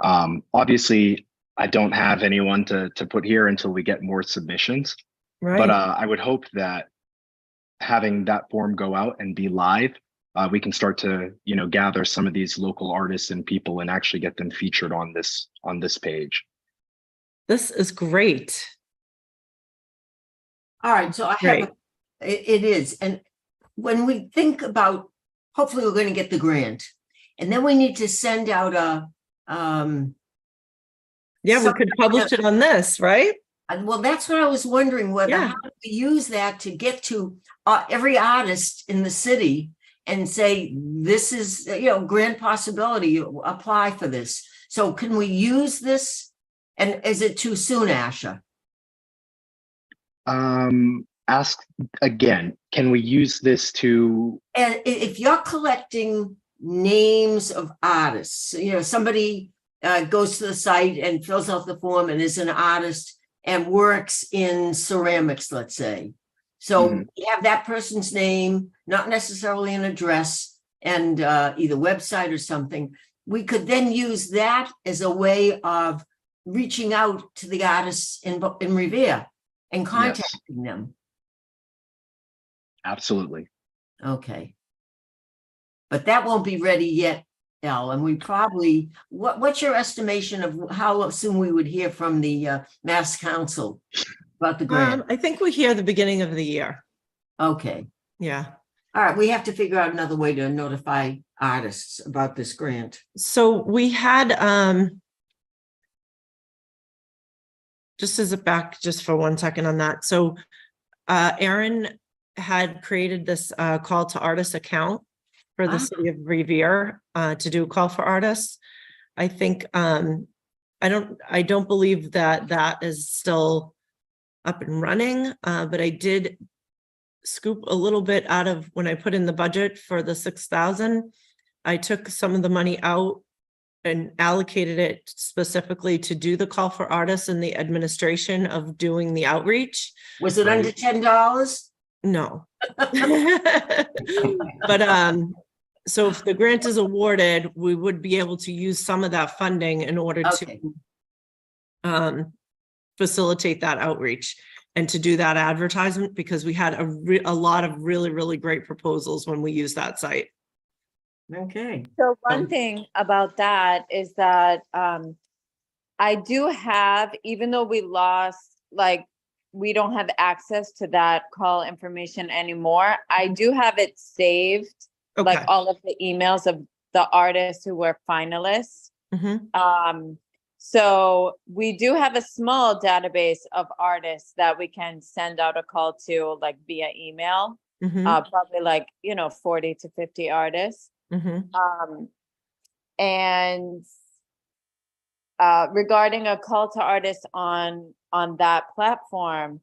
S2: Obviously, I don't have anyone to put here until we get more submissions, but
S1: Right.
S2: I would hope that having that form go out and be live, we can start to gather some of these local artists and people and actually get them featured on this page.
S1: This is great.
S5: All right, so I
S1: Great.
S5: have, it is, and when we think about, hopefully we're gonna get the grant, and then we need to send out a,
S1: Yeah, we
S5: So-
S1: could publish it on this, right?
S5: well, that's what I was wondering, whether
S1: Yeah.
S5: how do we use that to get to every artist in the city and say, this is, grant possibility, you apply for this. So can we use this? And is it too soon, Asha?
S2: Ask again, can we use this to,
S5: And if you're collecting names of artists, somebody goes to the site and fills out the form and is an artist and works in ceramics, let's say. So you have that person's name, not necessarily an address, and either website or something. We could then use that as a way of reaching out to the artists in Revere and contacting them.
S2: absolutely.
S5: Okay. But that won't be ready yet, Elle, and we probably, what's your estimation of how soon we would hear from the Mass Council about the grant?
S1: I think we hear the beginning of the year.
S5: Okay,
S1: Yeah.
S5: all right, we have to figure out another way to notify artists about this grant.
S1: So we had, just as a back, just for 1 second on that. So Aaron had created this call to artists account for the city of Revere to do a call for artists. I think, I don't believe that is still up and running, but I did scoop a little bit out of when I put in the budget for the 6,000. I took some of the money out and allocated it specifically to do the call for artists and the administration of doing the outreach.
S5: Was it under $10?
S1: No. But so if the grant is awarded, we would be able to use some of that funding in order
S5: Okay.
S1: to facilitate that outreach and to do that advertisement, because we had a lot of really, really great proposals when we used that site.
S5: Okay,
S3: So one thing about that is that I do have, even though we lost, like, we don't have access to that call information anymore, I do have it saved,
S1: Okay.
S3: like all of the emails of the artists who were finalists.
S1: Mhm.
S3: So we do have a small database of artists that we can send out a call to, like via email,
S1: Mhm.
S3: probably like, 40 to 50 artists.
S1: Mhm.
S3: And regarding a call to artists on that platform,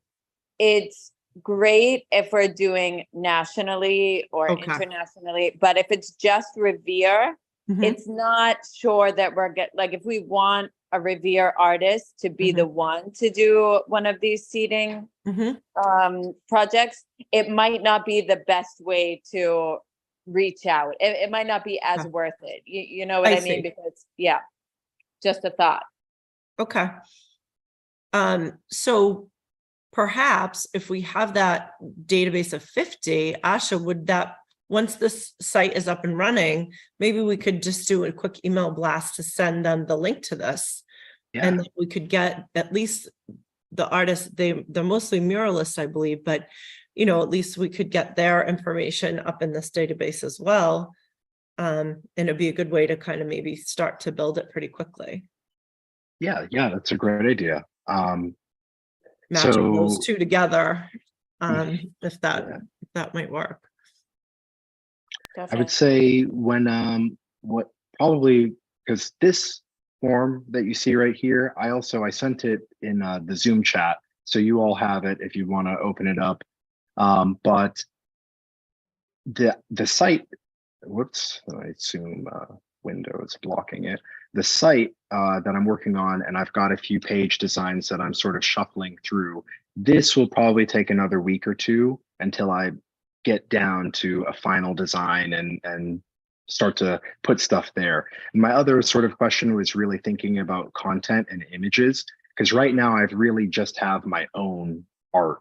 S3: it's great if we're doing nationally or
S1: Okay.
S3: internationally, but if it's just Revere,
S1: Mhm.
S3: it's not sure that like, if we want a Revere artist to be
S1: Mhm.
S3: the one to do one of these seeding
S1: Mhm.
S3: projects, it might not be the best way to reach out. It might not be as
S1: Okay.
S3: worth it. You know what
S1: I
S3: I mean?
S1: see.
S3: Because, yeah, just a thought.
S1: Okay. So perhaps if we have that database of 50, Asha, would that once this site is up and running, maybe we could just do a quick email blast to send them the link to this.
S2: Yeah,
S1: And then we could get at least the artists, they're mostly muralists, I believe, but at least we could get their information up in this database as well. And it'd be a good way to kind of maybe start to build it pretty quickly.
S2: yeah, that's a great idea.
S1: Matching those
S2: So-
S1: two together, if
S2: Yeah.
S1: that might work.
S2: I would say when what probably, because this form that you see right here, I sent it in the Zoom chat, so you all have it if you want to open it up. But the site, whoops, I assume window is blocking it. The site that I'm working on, and I've got a few page designs that I'm sort of shuffling through. This will probably take another week or two until I get down to a final design and start to put stuff there. And my other sort of question was really thinking about content and images, because right now I've really just have my own art,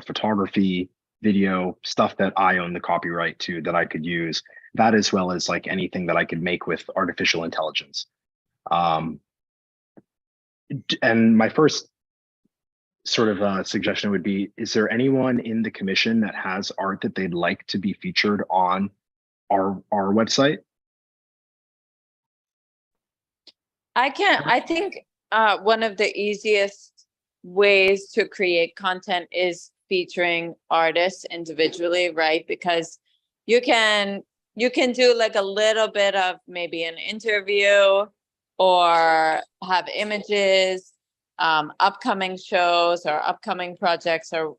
S2: photography, video, stuff that I own the copyright to that I could use, that as well as like anything that I could make with artificial intelligence. And my first sort of suggestion would be, is there anyone in the commission that has art that they'd like to be featured on our website?
S3: I think one of the easiest ways to create content is featuring artists individually, right? Because you can do like a little bit of maybe an interview or have images, upcoming shows or upcoming projects or,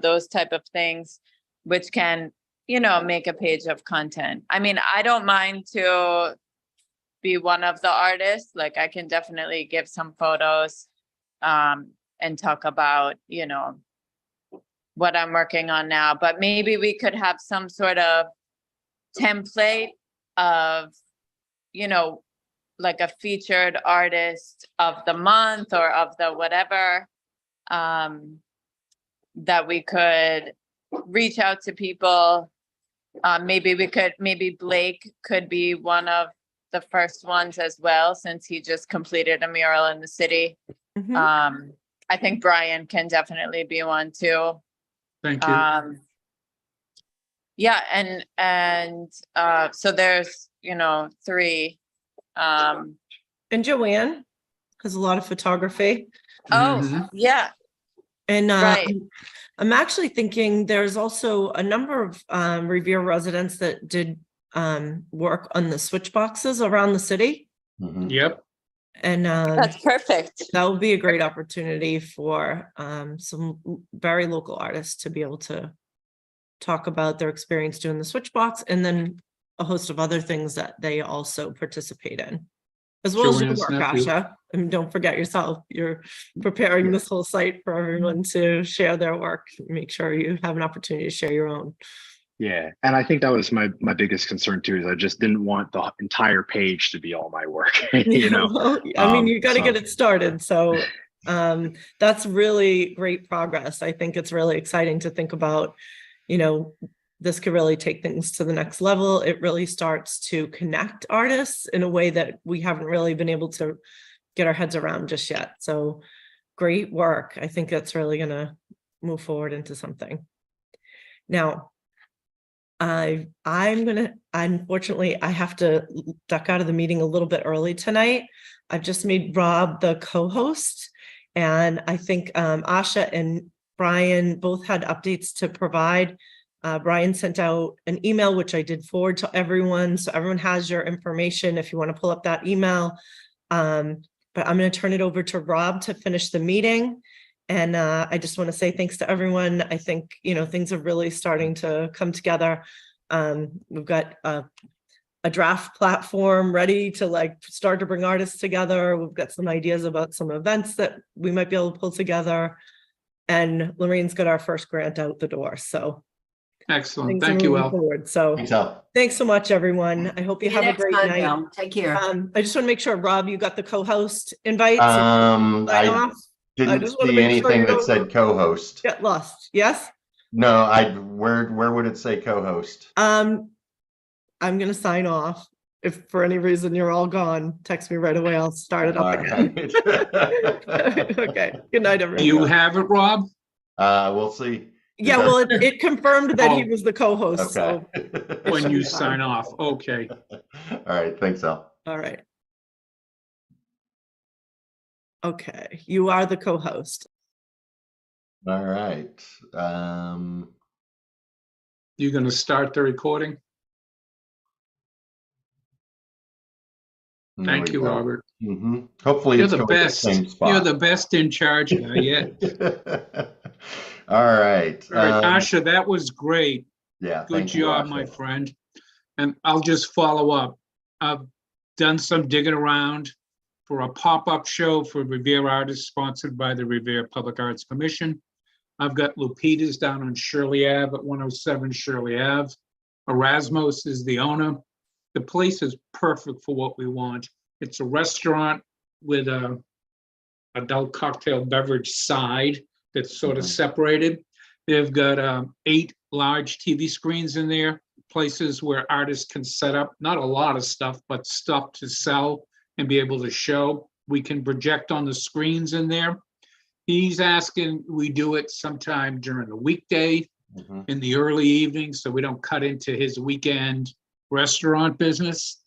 S3: those type of things, which can, make a page of content. I mean, I don't mind to be one of the artists. Like I can definitely give some photos and talk about, what I'm working on now, but maybe we could have some sort of template of, like a featured artist of the month or of the whatever, that we could reach out to people. Maybe Blake could be one of the first ones as well, since he just completed a mural in the city.
S1: Mhm.
S3: I think Brian can definitely be one too.
S4: Thank you.
S3: Yeah, and so there's, 3.
S1: And Joanne has a lot of photography.
S3: Oh,
S4: Mhm.
S3: yeah,
S1: And
S3: Right.
S1: I'm actually thinking there's also a number of Revere residents that did work on the switch boxes around the city.
S6: Mhm.
S4: Yep.
S1: And
S3: that's perfect.
S1: that would be a great opportunity for some very local artists to be able to talk about their experience doing the switch box, and then a host of other things that they also participate in. As well as your
S4: Joanne's
S1: work,
S4: nephew.
S1: Asha. And don't forget yourself, you're preparing this whole site for everyone to share their work. Make sure you have an opportunity to share your own.
S2: Yeah, and I think that was my biggest concern too, is I just didn't want the entire page to be all my work,
S1: Well, I mean, you got to
S2: so-
S1: get it started. So that's really great progress. I think it's really exciting to think about, this could really take things to the next level. It really starts to connect artists in a way that we haven't really been able to get our heads around just yet. So great work. I think that's really going to move forward into something. Now, unfortunately, I have to duck out of the meeting a little bit early tonight. I've just made Rob the co-host, and I think Asha and Brian both had updates to provide. Brian sent out an email, which I did forward to everyone. So everyone has your information if you want to pull up that email. But I'm going to turn it over to Rob to finish the meeting. And I just want to say thanks to everyone. I think, things are really starting to come together. We've got a draft platform ready to start to bring artists together. We've got some ideas about some events that we might be able to pull together. And Lorraine's got our first grant out the door. So
S4: Excellent.
S1: things are
S4: Thank you,
S1: moving
S4: Al.
S1: forward. So
S6: Thanks, Al.
S1: thanks so much, everyone. I hope you
S5: See you
S1: have a
S5: next
S1: great
S5: time,
S1: night.
S5: Al. Take care.
S1: I just want to make sure, Rob, you got the co-host invites. Sign
S6: I
S1: off.
S6: didn't
S1: just wanna
S6: see
S1: make sure
S6: anything
S1: you
S6: that
S1: don't
S6: said co-host.
S1: Get lost. Yes?
S6: No, where would it say co-host?
S1: I'm gonna sign off. If for any reason you're all gone, text me right away. I'll start it up
S6: All
S1: again.
S6: right.
S1: Okay, good night,
S4: Do you
S1: everyone.
S4: have it, Rob?
S6: We'll see.
S1: Yeah, well, it confirmed that he
S4: Oh,
S1: was the co-host,
S6: Okay.
S1: so,
S4: When
S1: should
S4: you
S1: be fine.
S4: sign off, okay.
S6: All right, thanks, Al.
S1: all right. Okay, you are the co-host.
S6: All right.
S4: You gonna start the recording?
S6: there
S4: Thank
S6: we
S4: you,
S6: go.
S4: Robert.
S6: Hopefully
S4: You're
S6: it's
S4: the
S6: going to the
S4: best.
S6: same spot.
S4: You're the best in charge guy yet.
S6: All right.
S4: All right, Asha, that was great.
S6: Yeah,
S4: Good
S6: thank you,
S4: job,
S6: Asha.
S4: my friend. And I'll just follow up. I've done some digging around for a pop-up show for Revere Artists sponsored by the Revere Public Arts Commission. I've got Lupita's down on Shirley Ave at 107 Shirley Ave. Erasmus is the owner. The place is perfect for what we want. It's a restaurant with a adult cocktail beverage side that's sort of separated. They've got 8 large TV screens in there, places where artists can set up, not a lot of stuff, but stuff to sell and be able to show. We can project on the screens in there. He's asking we do it sometime during the weekday in the early evening, so we don't cut into his weekend restaurant business.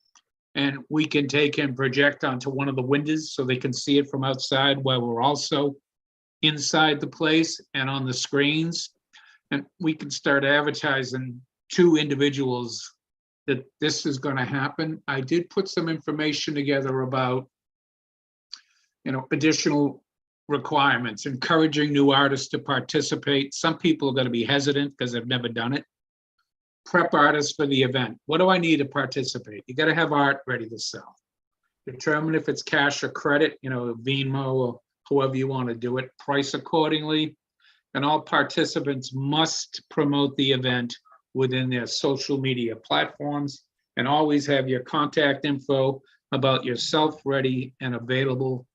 S4: And we can take and project onto one of the windows so they can see it from outside while we're also inside the place and on the screens. And we can start advertising to individuals that this is going to happen. I did put some information together about, additional requirements, encouraging new artists to participate. Some people are going to be hesitant because they've never done it. Prep artists for the event. What do I need to participate? You got to have art ready to sell. Determine if it's cash or credit, Venmo or however you want to do it. Price accordingly. And all participants must promote the event within their social media platforms, and always have your contact info about yourself ready and available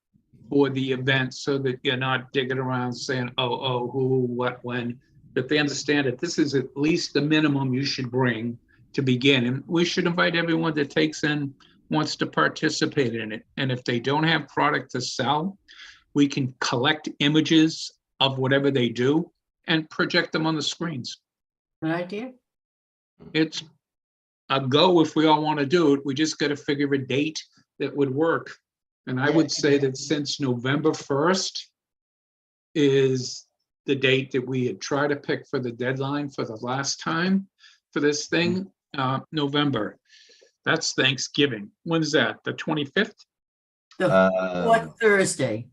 S4: for the event, so that you're not digging around saying, oh, who, what, when. But they understand that this is at least the minimum you should bring to begin. And we should invite everyone that takes in, wants to participate in it. And if they don't have product to sell, we can collect images of whatever they do and project them on the screens.
S5: Good idea.
S4: It's a go if we all want to do it. We just got to figure a date that would work. And I would say that since November 1st is the date that we had tried to pick for the deadline for the last time for this thing, November. That's Thanksgiving. When's that? The 25th?
S5: The fourth Thursday.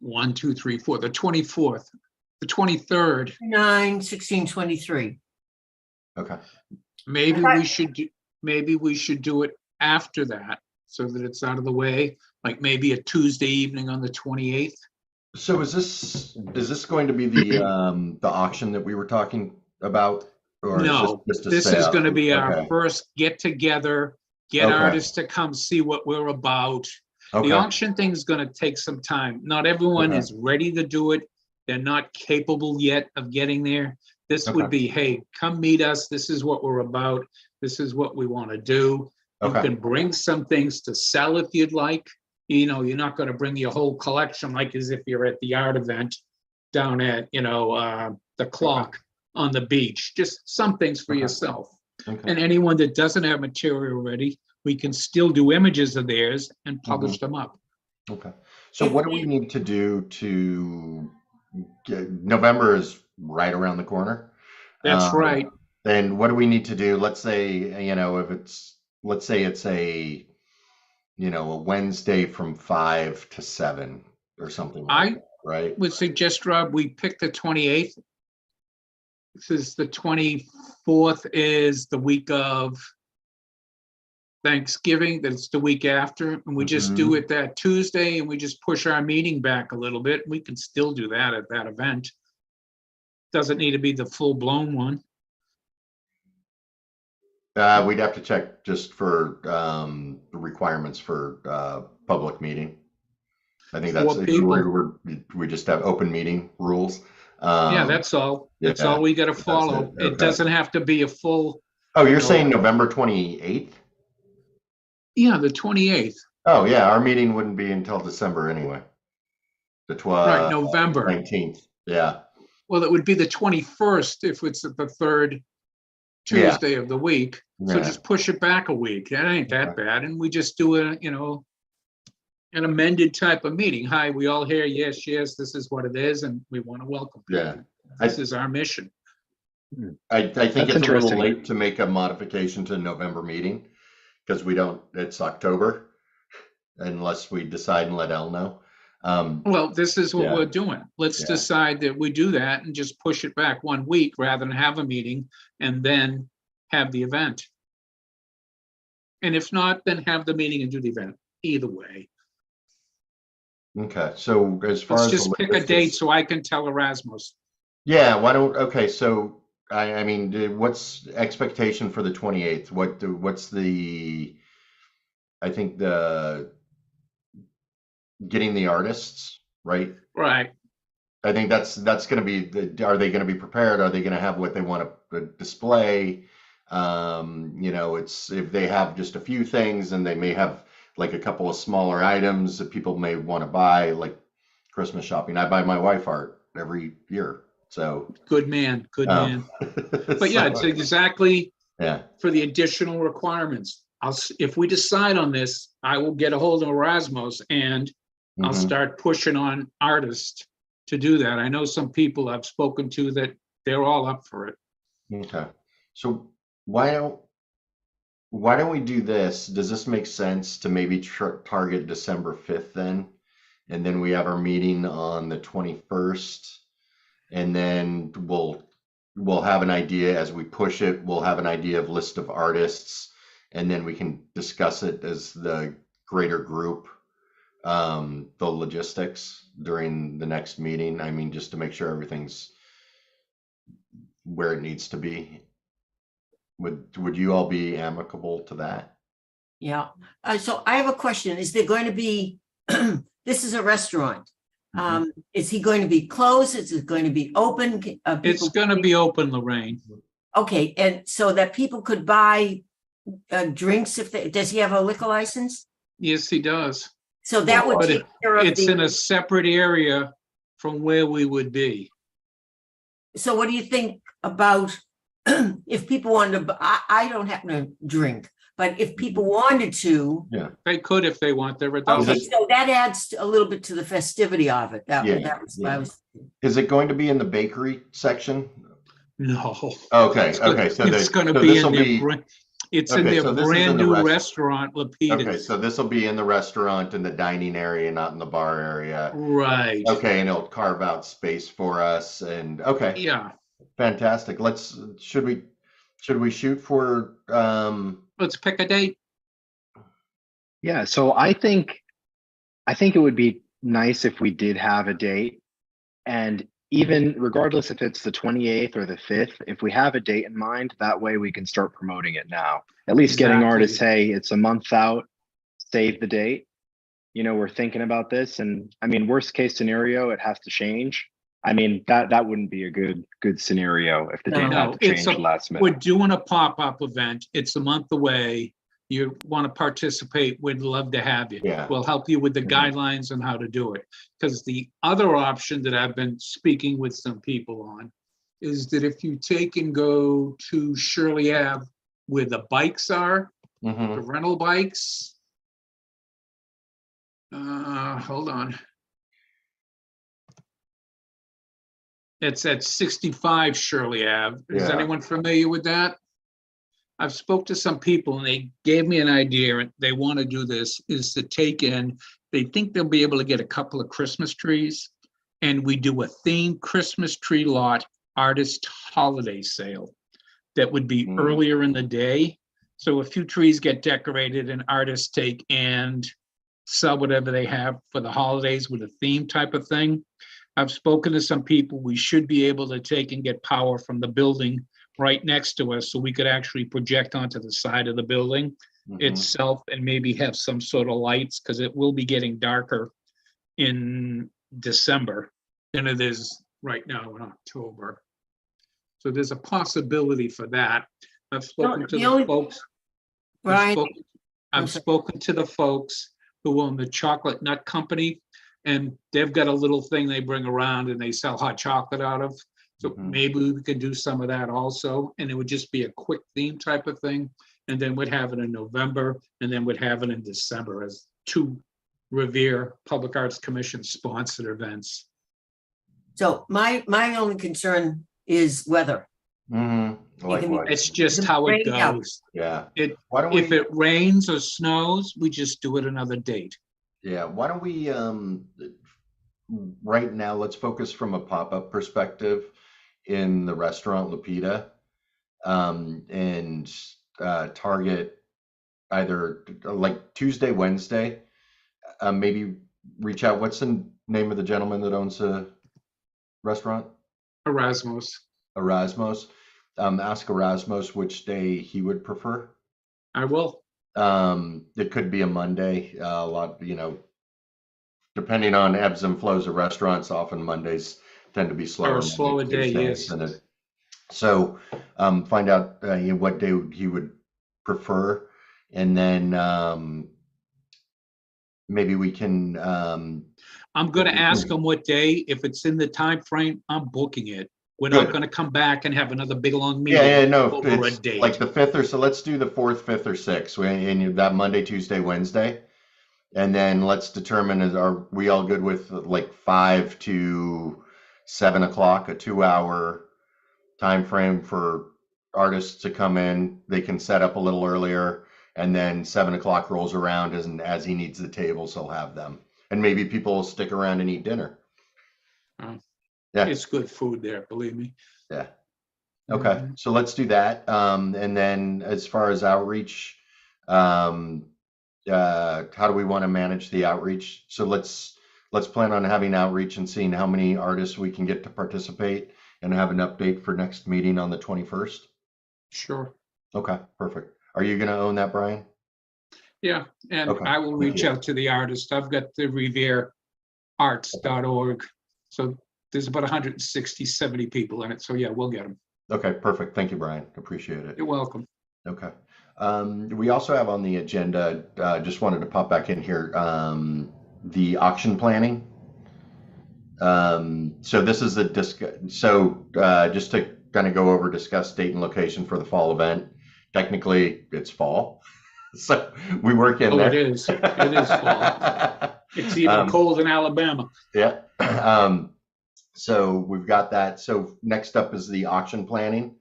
S4: 1, 2, 3, 4. The 24th. The 23rd.
S5: 9/16/23.
S6: Okay.
S4: Maybe
S5: Okay.
S4: we should do it after that so that it's out of the way, like maybe a Tuesday evening on the 28th.
S6: So is this going to be the auction that we were talking about? Or
S4: No,
S6: is
S4: this is going to be our
S6: Okay.
S4: first get together, get
S6: Okay.
S4: artists to come see what we're about. The
S6: Okay.
S4: auction thing is going to take some time. Not everyone
S6: Okay.
S4: is ready to do it. They're not capable yet of getting there. This would
S6: Okay.
S4: be, hey, come meet us. This is what we're about. This is what we want to do. You
S6: Okay.
S4: can bring some things to sell if you'd like. You're not going to bring your whole collection like as if you're at the art event down at, the Clock on the beach. Just some things for
S6: Okay.
S4: yourself.
S6: Okay.
S4: And anyone that doesn't have material ready, we can still do images of theirs and publish them up.
S6: Okay. So what do we need to do to November is right around the corner.
S4: That's right.
S6: Then what do we need to do? Let's say, let's say it's a Wednesday from 5 to 7 or something like that, right?
S4: Would suggest, Rob, we pick the 28th. This is the 24th is the week of Thanksgiving. That's the week after. And we just do it that Tuesday, and we just push our meeting back a little bit. We can still do that at that event. Doesn't need to be the full-blown one.
S6: We'd have to check just for the requirements for public meeting. I think that's
S4: For people.
S6: we just have open meeting rules.
S4: Yeah, that's all. That's
S6: yeah,
S4: all we gotta
S6: that's it,
S4: follow. It
S6: okay.
S4: doesn't have to be a full,
S6: Oh, you're
S4: No.
S6: saying November 28th?
S4: yeah, the 28th,
S6: Oh, yeah, our meeting wouldn't be until December anyway. The
S4: right, November.
S6: 19th, yeah.
S4: Well, it would be the 21st if it's the third
S6: Yeah.
S4: Tuesday of the week. So
S6: Yeah.
S4: just push it back a week. That ain't that bad. And we just do a, an amended type of meeting. Hi, we all here. Yes, yes, this is what it is, and we want to welcome people.
S6: Yeah.
S4: This is our mission.
S6: I think
S7: That's
S6: it's a little
S7: interesting.
S6: late to make a modification to the November meeting because it's October unless we decide and let Elle know.
S4: Well, this is what
S6: Yeah.
S4: we're doing. Let's
S6: Yeah.
S4: decide that we do that and just push it back 1 week rather than have a meeting and then have the event. And if not, then have the meeting and do the event. Either way.
S6: Okay, so as far
S4: Let's
S6: as the
S4: just pick a date
S6: logistics-
S4: so I can tell Erasmus.
S6: Yeah, okay, so I mean, what's expectation for the 28th? What's the, I think getting the artists, right?
S4: Right.
S6: I think that's going to be are they going to be prepared? Are they going to have what they want to display? It's if they have just a few things and they may have like a couple of smaller items that people may want to buy, like Christmas shopping. I buy my wife art every year. So
S4: Good man, good man. But yeah, it's
S6: so,
S4: exactly
S6: yeah.
S4: for the additional requirements. If we decide on this, I will get a hold of Erasmus and I'll
S6: Mhm.
S4: start pushing on artists to do that. I know some people I've spoken to that they're all up for it.
S6: Okay. So why don't we do this? Does this make sense to maybe target December 5th then? And then we have our meeting on the 21st. And then we'll have an idea as we push it. We'll have an idea of list of artists, and then we can discuss it as the greater group, the logistics during the next meeting. I mean, just to make sure everything's where it needs to be. Would you all be amicable to that?
S5: Yeah. So I have a question. Is there going to be, this is a restaurant. Is he going to be closed? Is it going to be open?
S4: It's gonna be open, Lorraine.
S5: Okay, and so that people could buy drinks does he have a liquor license?
S4: Yes, he does.
S5: So that would
S4: But
S5: take care of
S4: It's in a separate area from where we would be.
S5: So what do you think about if people wanted to, I don't happen to drink, but if people wanted to,
S4: They could if they want, they're
S5: okay,
S4: adults.
S5: so that adds a little bit to the festivity of it. That was what I
S6: Yeah.
S5: was.
S6: Is it going to be in the bakery section?
S4: No.
S6: Okay,
S4: It's gonna-
S6: okay. So
S4: It's gonna
S6: so
S4: be
S6: this'll
S4: in their, it's in
S6: okay,
S4: their
S6: so this is in
S4: brand
S6: the
S4: new
S6: rest-
S4: restaurant,
S6: okay,
S4: Lapidus.
S6: so this will be in the restaurant in the dining area, not in the bar area.
S4: Right.
S6: Okay, and it'll carve out space for us. And okay,
S4: Yeah,
S6: fantastic. Should we shoot for
S4: let's pick a date.
S7: Yeah, so I think it would be nice if we did have a date, and even regardless if it's the 28th or the 5th, if we have a date in mind, that way we can start promoting it now. At least getting
S4: Exactly.
S7: artists, hey, it's a month out, save the date. We're thinking about this, and I mean, worst case scenario, it has to change. I mean, that wouldn't be a good scenario if the date
S4: No,
S7: had to
S4: it's
S7: change last
S4: We're
S7: minute.
S4: doing a pop-up event. It's a month away. You want to participate, we'd love to have you.
S6: Yeah.
S4: We'll help you with the
S6: Mhm.
S4: guidelines on how to do it. Because the other option that I've been speaking with some people on is that if you take and go to Shirley Ave where the bikes are, the
S6: mhm,
S4: rental bikes. Hold on. It's at 65 Shirley Ave. Is
S6: Yeah.
S4: anyone familiar with that? I've spoke to some people and they gave me an idea, and they want to do this, is to take in, they think they'll be able to get a couple of Christmas trees, and we do a themed Christmas tree lot artist holiday sale that would be
S6: Mm.
S4: earlier in the day. So a few trees get decorated and artists take and sell whatever they have for the holidays with a theme type of thing. I've spoken to some people. We should be able to take and get power from the building right next to us, so we could actually project onto the side of the building
S6: mhm.
S4: itself and maybe have some sort of lights, because it will be getting darker in December than it is right now in October. So there's a possibility for that. I've spoken to
S5: the
S4: the
S5: only-
S4: folks.
S5: Brian, I'm
S4: I've
S5: sorry.
S4: spoken to the folks who own the Chocolate Nut Company, and they've got a little thing they bring around and they sell hot chocolate out of. So
S6: Mhm.
S4: maybe we could do some of that also, and it would just be a quick theme type of thing. And then we'd have it in November, and then we'd have it in December as 2 Revere Public Arts Commission sponsored events.
S5: So my only concern is weather.
S6: Mhm. Likewise.
S4: It's just
S5: The
S4: how it
S5: rain out.
S4: goes.
S6: Yeah.
S4: It,
S6: Why don't
S4: if
S6: we,
S4: it rains or snows, we just do it another date.
S6: yeah, why don't we, right now, let's focus from a pop-up perspective in the restaurant Lupita, and target either like Tuesday, Wednesday, maybe reach out. What's the name of the gentleman that owns the restaurant?
S4: Erasmus,
S6: Erasmus. Ask Erasmus which day he would prefer.
S4: I will.
S6: It could be a Monday. A lot, depending on ebbs and flows of restaurants, often Mondays tend to be slower.
S4: Or a slower
S6: Monday,
S4: day,
S6: Tuesdays,
S4: yes.
S6: and so find out what day he would prefer, and then maybe we can.
S4: I'm gonna ask him what day. If it's in the time frame, I'm booking it. We're not
S6: Good.
S4: gonna come back and have another big long
S6: Yeah,
S4: meeting
S6: no,
S4: over a
S6: it's
S4: date.
S6: like the 5th or so. Let's do the 4th, 5th, or 6th, and that Monday, Tuesday, Wednesday, and then let's determine are we all good with like 5 to 7 o'clock, a 2-hour time frame for artists to come in. They can set up a little earlier, and then 7 o'clock rolls around as he needs the tables, he'll have them, and maybe people will stick around and eat dinner. Yeah.
S4: It's good food there, believe me.
S6: Yeah. Okay, so let's do that. And then as far as outreach, how do we want to manage the outreach? So let's plan on having outreach and seeing how many artists we can get to participate, and have an update for next meeting on the 21st.
S4: Sure.
S6: Okay, perfect. Are you going to own that, Brian?
S4: Yeah, and
S6: Okay.
S4: I will reach out to the artist. I've got the reverearts.org. So there's about 160, 70 people in it. So yeah, we'll get them.
S6: Okay, perfect. Thank you, Brian. Appreciate it.
S4: You're welcome.
S6: Okay. We also have on the agenda, just wanted to pop back in here, the auction planning. So this is just to kind of go over, discuss date and location for the fall event. Technically, it's fall, so we work in
S4: Oh,
S6: there.
S4: it is. It is fall. It's even cold in Alabama.
S6: Yeah. So we've got that. So next up is the auction planning.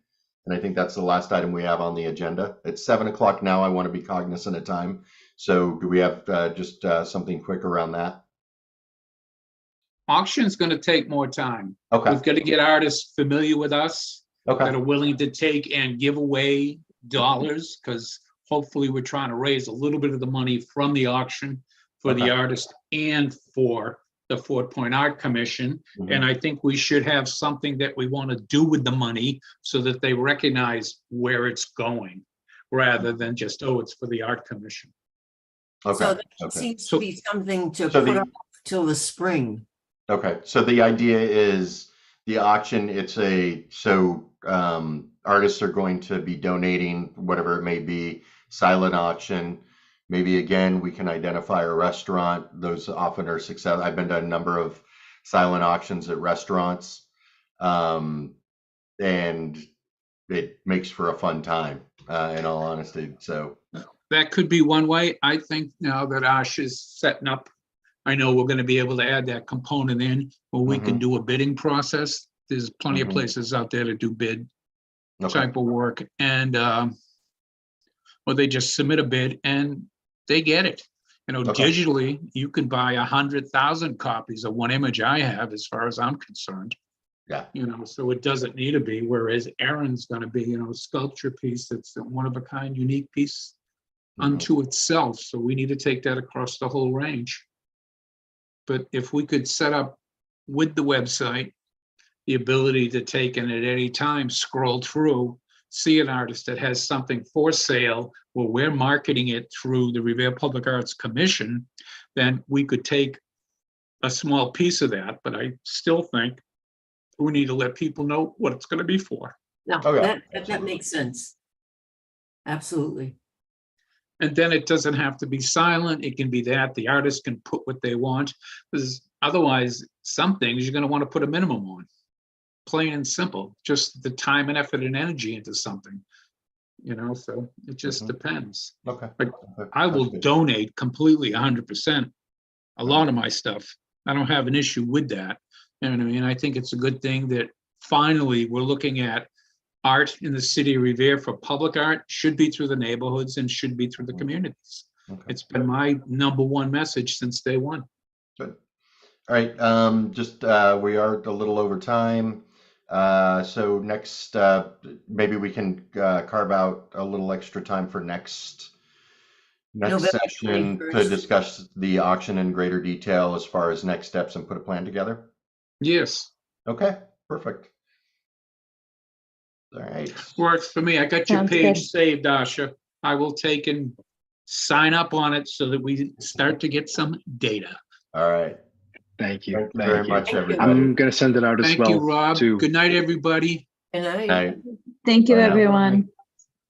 S6: And I think that's the last item we have on the agenda. It's 7 o'clock now. I want to be cognizant of time. So do we have just something quick around that?
S4: Auction's going to take more time.
S6: Okay.
S4: We've got to get artists familiar with us that
S6: Okay.
S4: are willing to take and give away dollars, because hopefully we're trying to raise a little bit of the money from the auction for the
S6: Okay.
S4: artist and for the Fort Point Art Commission.
S6: Mhm.
S4: And I think we should have something that we want to do with the money so that they recognize where it's going, rather than just, oh, it's for the Art Commission.
S5: So
S6: Okay.
S5: that
S6: Okay.
S5: seems to be something to
S6: So
S5: put
S6: the-
S5: off till the spring.
S6: Okay. So the idea is the auction, artists are going to be donating whatever it may be, silent auction. Maybe again, we can identify a restaurant. Those often are success. I've been to a number of silent auctions at restaurants. And it makes for a fun time, in all honesty. So,
S4: That could be one way. I think now that Ash is setting up, I know we're going to be able to add that component in where we can do a bidding process. There's plenty of
S6: Mhm.
S4: places out there to do bid
S6: okay.
S4: type of work, and or they just submit a bid and they get it.
S6: Okay.
S4: Digitally, you can buy 100,000 copies of one image I have, as far as I'm concerned.
S6: Yeah.
S4: So it doesn't need to be, whereas Aaron's going to be, a sculpture piece that's a one of a kind, unique piece
S6: Mhm.
S4: unto itself. So we need to take that across the whole range. But if we could set up with the website, the ability to take and at any time scroll through, see an artist that has something for sale, where we're marketing it through the Revere Public Arts Commission, then we could take a small piece of that. But I still think we need to let people know what it's gonna be for.
S5: No,
S6: Oh, yeah,
S5: that
S6: absolutely.
S5: makes sense. Absolutely.
S4: And then it doesn't have to be silent. It can be that the artist can put what they want. Because otherwise, some things you're gonna want to put a minimum on. Plain and simple, just the time and effort and energy into something. So it just
S6: Mhm.
S4: depends.
S6: Okay.
S4: Like,
S6: Okay,
S4: I will
S6: that's good.
S4: donate completely 100%. A lot of my stuff. I don't have an issue with that. You know what I mean? I think it's a good thing that finally we're looking at art in the city of Revere for public art should be through the neighborhoods and should be through the communities.
S6: Okay.
S4: It's been my #1 message since day one.
S6: Good. All right, just, we are a little over time. So next, maybe we can, carve out a little extra time for next
S5: November
S6: session to
S5: 21st.
S6: discuss the auction in greater detail as far as next steps and put a plan together.
S4: Yes,
S6: Okay, perfect. All right.
S4: works for me. I got your
S3: Sounds
S4: page
S3: good.
S4: saved, Asha. I will take and sign up on it so that we start to get some data.
S6: All right.
S7: Thank you.
S6: Thank you very
S7: Thank you.
S6: much,
S5: you.
S6: everybody.
S7: I'm gonna send it out as
S4: Thank you,
S7: well
S4: Rob.
S7: to
S4: Good night, everybody.
S5: And I.
S6: Night.
S3: Thank you,
S6: Bye now.
S3: everyone.